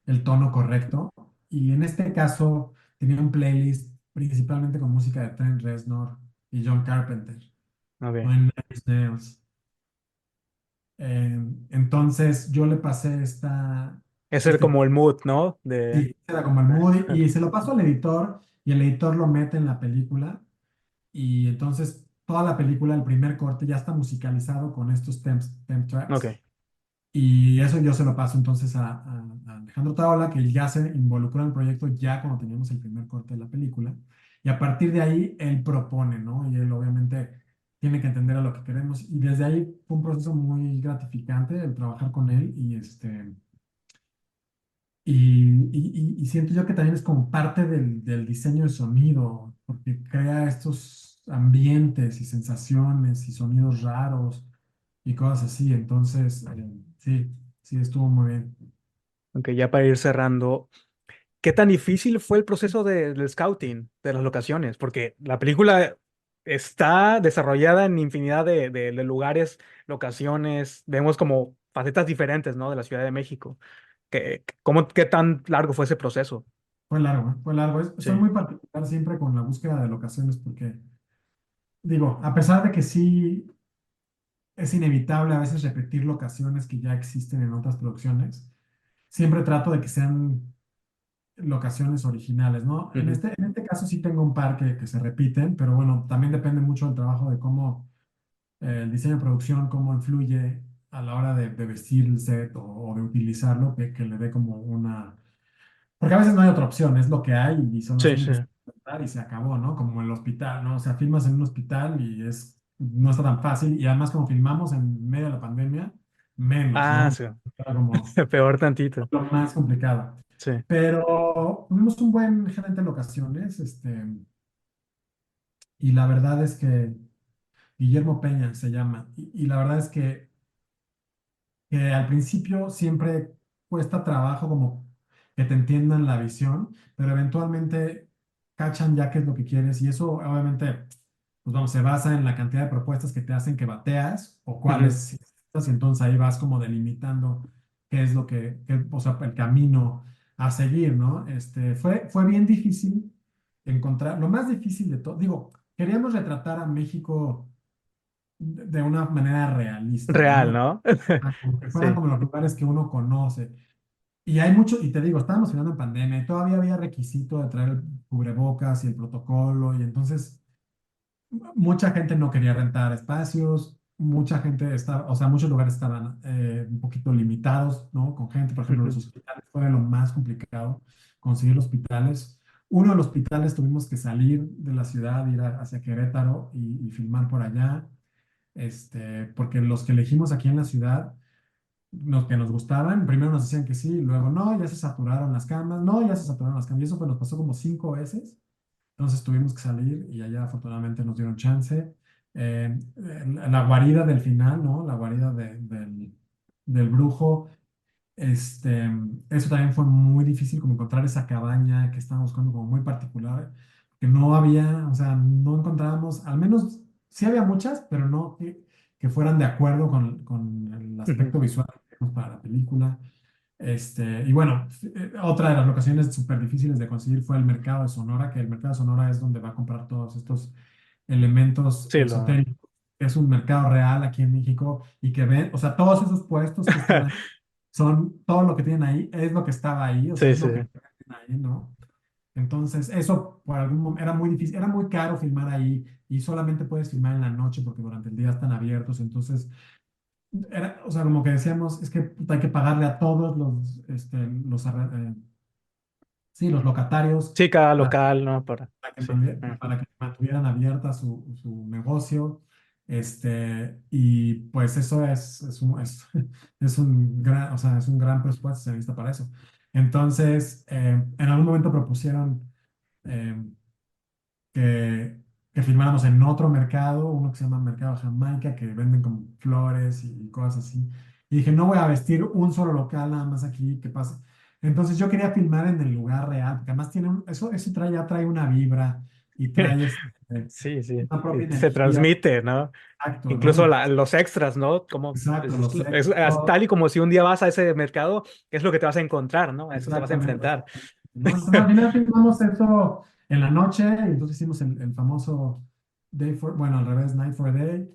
el tono correcto. Y en este caso tenía un playlist principalmente con música de Trent Reznor y John Carpenter, ¿no? Ok. En Nine Inch Nails. Entonces yo le pasé Ese es este como el mood, ¿no? Sí, era como el mood y se lo paso al editor y el editor lo mete en la película y entonces toda la película, el primer corte ya está musicalizado con estos temp tracks Ok. y eso yo se lo paso entonces a Alejandro Taola que ya se involucró en el proyecto ya cuando teníamos el primer corte de la película y a partir de ahí él propone, ¿no? Y él obviamente tiene que entender a lo que queremos y desde ahí fue un proceso muy gratificante el trabajar con él y siento yo que también es como parte del diseño de sonido, porque crea estos ambientes y sensaciones y sonidos raros y cosas así. Entonces, sí, sí, estuvo muy bien. Ok, ya para ir cerrando, ¿qué tan difícil fue el proceso del scouting de las locaciones? Porque la película está desarrollada en infinidad de lugares, locaciones, vemos como facetas diferentes, ¿no? De la Ciudad de México. ¿Qué tan largo fue ese proceso? Fue largo, ¿eh? Fue largo. Soy Sí. muy particular siempre con la búsqueda de locaciones porque, digo, a pesar de que sí es inevitable a veces repetir locaciones que ya existen en otras producciones, siempre trato de que sean locaciones originales, ¿no? Ujú. En este caso sí tengo un par que se repiten, pero bueno, también depende mucho del trabajo de cómo el diseño de producción, cómo influye a la hora de vestir el set o de utilizarlo, que le dé como una... Porque a veces no hay otra opción, es lo que hay y son los Sí, sí. únicos que y se acabó, ¿no? Como el hospital, ¿no? O sea, filmas en un hospital y no está tan fácil y además como filmamos en medio de la pandemia, menos, Ah, ¿no? sí. Era como Peor tantito. lo más complicado. Sí. Pero tuvimos un buen gerente de locaciones, y la verdad es que Guillermo Peña se llama, y la verdad es que al principio siempre cuesta trabajo como que te entiendan la visión, pero eventualmente cachan ya qué es lo que quieres y eso obviamente, pues vamos, se basa en la cantidad de propuestas que te hacen que bateas o cuáles Ujú. sí aceptas, y entonces ahí vas como delimitando qué es lo o sea, el camino a seguir, ¿no? Fue bien difícil encontrar, lo más difícil de todo, digo, queríamos retratar a México de una manera realista, Real, ¿no? ¿no? Como que fueran Sí. como los lugares que uno conoce. Y hay mucho, y te digo, estábamos filmando en pandemia y todavía había requisito de traer el cubrebocas y el protocolo, y entonces mucha gente no quería rentar espacios, mucha gente estaba, o sea, muchos lugares estaban un poquito limitados, ¿no? Con gente, por ejemplo, los Ujú. hospitales fue lo más complicado, conseguir hospitales. Uno de los hospitales tuvimos que salir de la ciudad, ir hacia Querétaro y filmar por allá, porque los que elegimos aquí en la ciudad los que nos gustaban, primero nos decían que sí, y luego no, ya se saturaron las camas, no, ya se saturaron las camas, y eso pues nos pasó como 5 veces, entonces tuvimos que salir y allá afortunadamente nos dieron chance. La guarida del final, ¿no? La guarida del brujo, eso también fue muy difícil como encontrar esa cabaña que estábamos buscando como muy particular, que no había, o sea, no encontrábamos, al menos sí había muchas, pero no que fueran de acuerdo con el Ujú. aspecto visual que queremos para la película. Y bueno, otra de las locaciones súper difíciles de conseguir fue el mercado de Sonora, que el mercado de Sonora es donde va a comprar todos estos elementos Sí, lo. esotéricos. Es un mercado real aquí en México y que ven, o sea, todos esos puestos que están ahí son todo lo que tienen ahí, es lo que estaba ahí, o sea, Sí, es sí. lo que tienen ahí, ¿no? Entonces, eso por algún momento era muy difícil, era muy caro filmar ahí y solamente puedes filmar en la noche porque durante el día están abiertos, entonces, o sea, como que decíamos, es que puta, hay que pagarle a todos sí, los locatarios Sí, cada local, ¿no? Sí. para que mantuvieran abierta su negocio. Y pues eso es un gran, o sea, es un gran presupuesto, se necesita para eso. Entonces, en algún momento propusieron eh, que filmáramos en otro mercado, uno que se llama Mercado Jamaica, que venden como flores y cosas así. Y dije, no voy a vestir un solo local nada más aquí, ¿qué pasa? Entonces yo quería filmar en el lugar real, porque además eso ya trae una vibra y trae Sí, sí. una propia Se energía. transmite, ¿no? Exacto, ¿no? Incluso los extras, ¿no? Como Exacto, los es sexos, tal y como si un día vas a ese mercado, es lo que te vas a encontrar, ¿no? A eso te vas a exactamente, enfrentar. exactamente, ¿no? Entonces, al final filmamos eso en la noche, y entonces hicimos el famoso bueno, al revés, Night for a Day,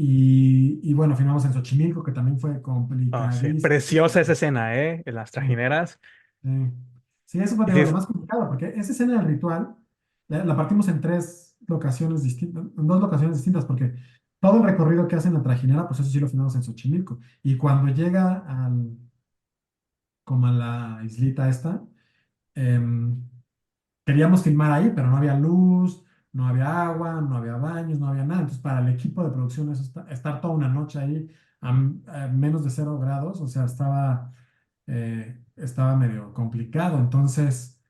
y bueno, filmamos en Xochimilco, que también fue Oh, sí. complicadísimo. Preciosa esa escena, ¿eh? En las trajineras. Sí, sí, eso fue Y digo, lo sí, más complicado, porque esa escena del ritual la partimos en tres locaciones distintas, en dos locaciones distintas, porque todo el recorrido que hace en la trajinera, pues eso sí lo filmamos en Xochimilco. Y cuando llega como a la islita esta, em, queríamos filmar ahí, pero no había luz, no había agua, no había baños, no había nada. Entonces, para el equipo de producción, eso estar toda una noche ahí a menos de 0 grados, o sea, estaba medio complicado. Entonces,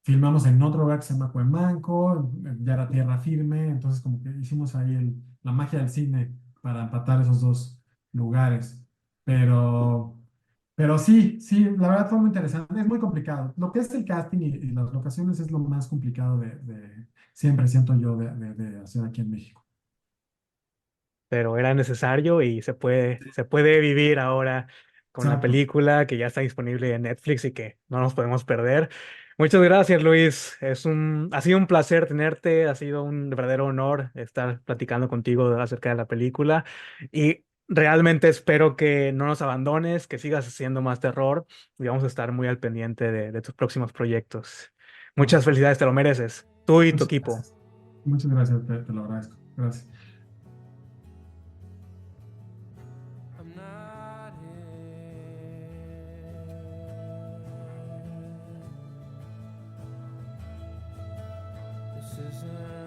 filmamos en otro lugar que se llama Cuemanco, ya era tierra firme, entonces como que hicimos ahí la magia del cine para empatar esos dos lugares. Pero, pero sí, sí, la verdad fue muy interesante, es muy complicado. Lo que es el casting y las locaciones es lo más complicado siempre siento yo de hacer aquí en México. pero era necesario y se puede vivir ahora con la Exacto. película que ya está disponible en Netflix y que no nos podemos perder. Muchas gracias, Luis. Ha sido un placer tenerte, ha sido un verdadero honor estar platicando contigo acerca de la película y realmente espero que no nos abandones, que sigas haciendo más terror y vamos a estar muy al pendiente de tus próximos proyectos. Por Muchas supuesto. felicidades, te lo mereces, tú y tu Muchas equipo. gracias. Muchas gracias, te lo agradezco. Gracias. I'm not here. This isn't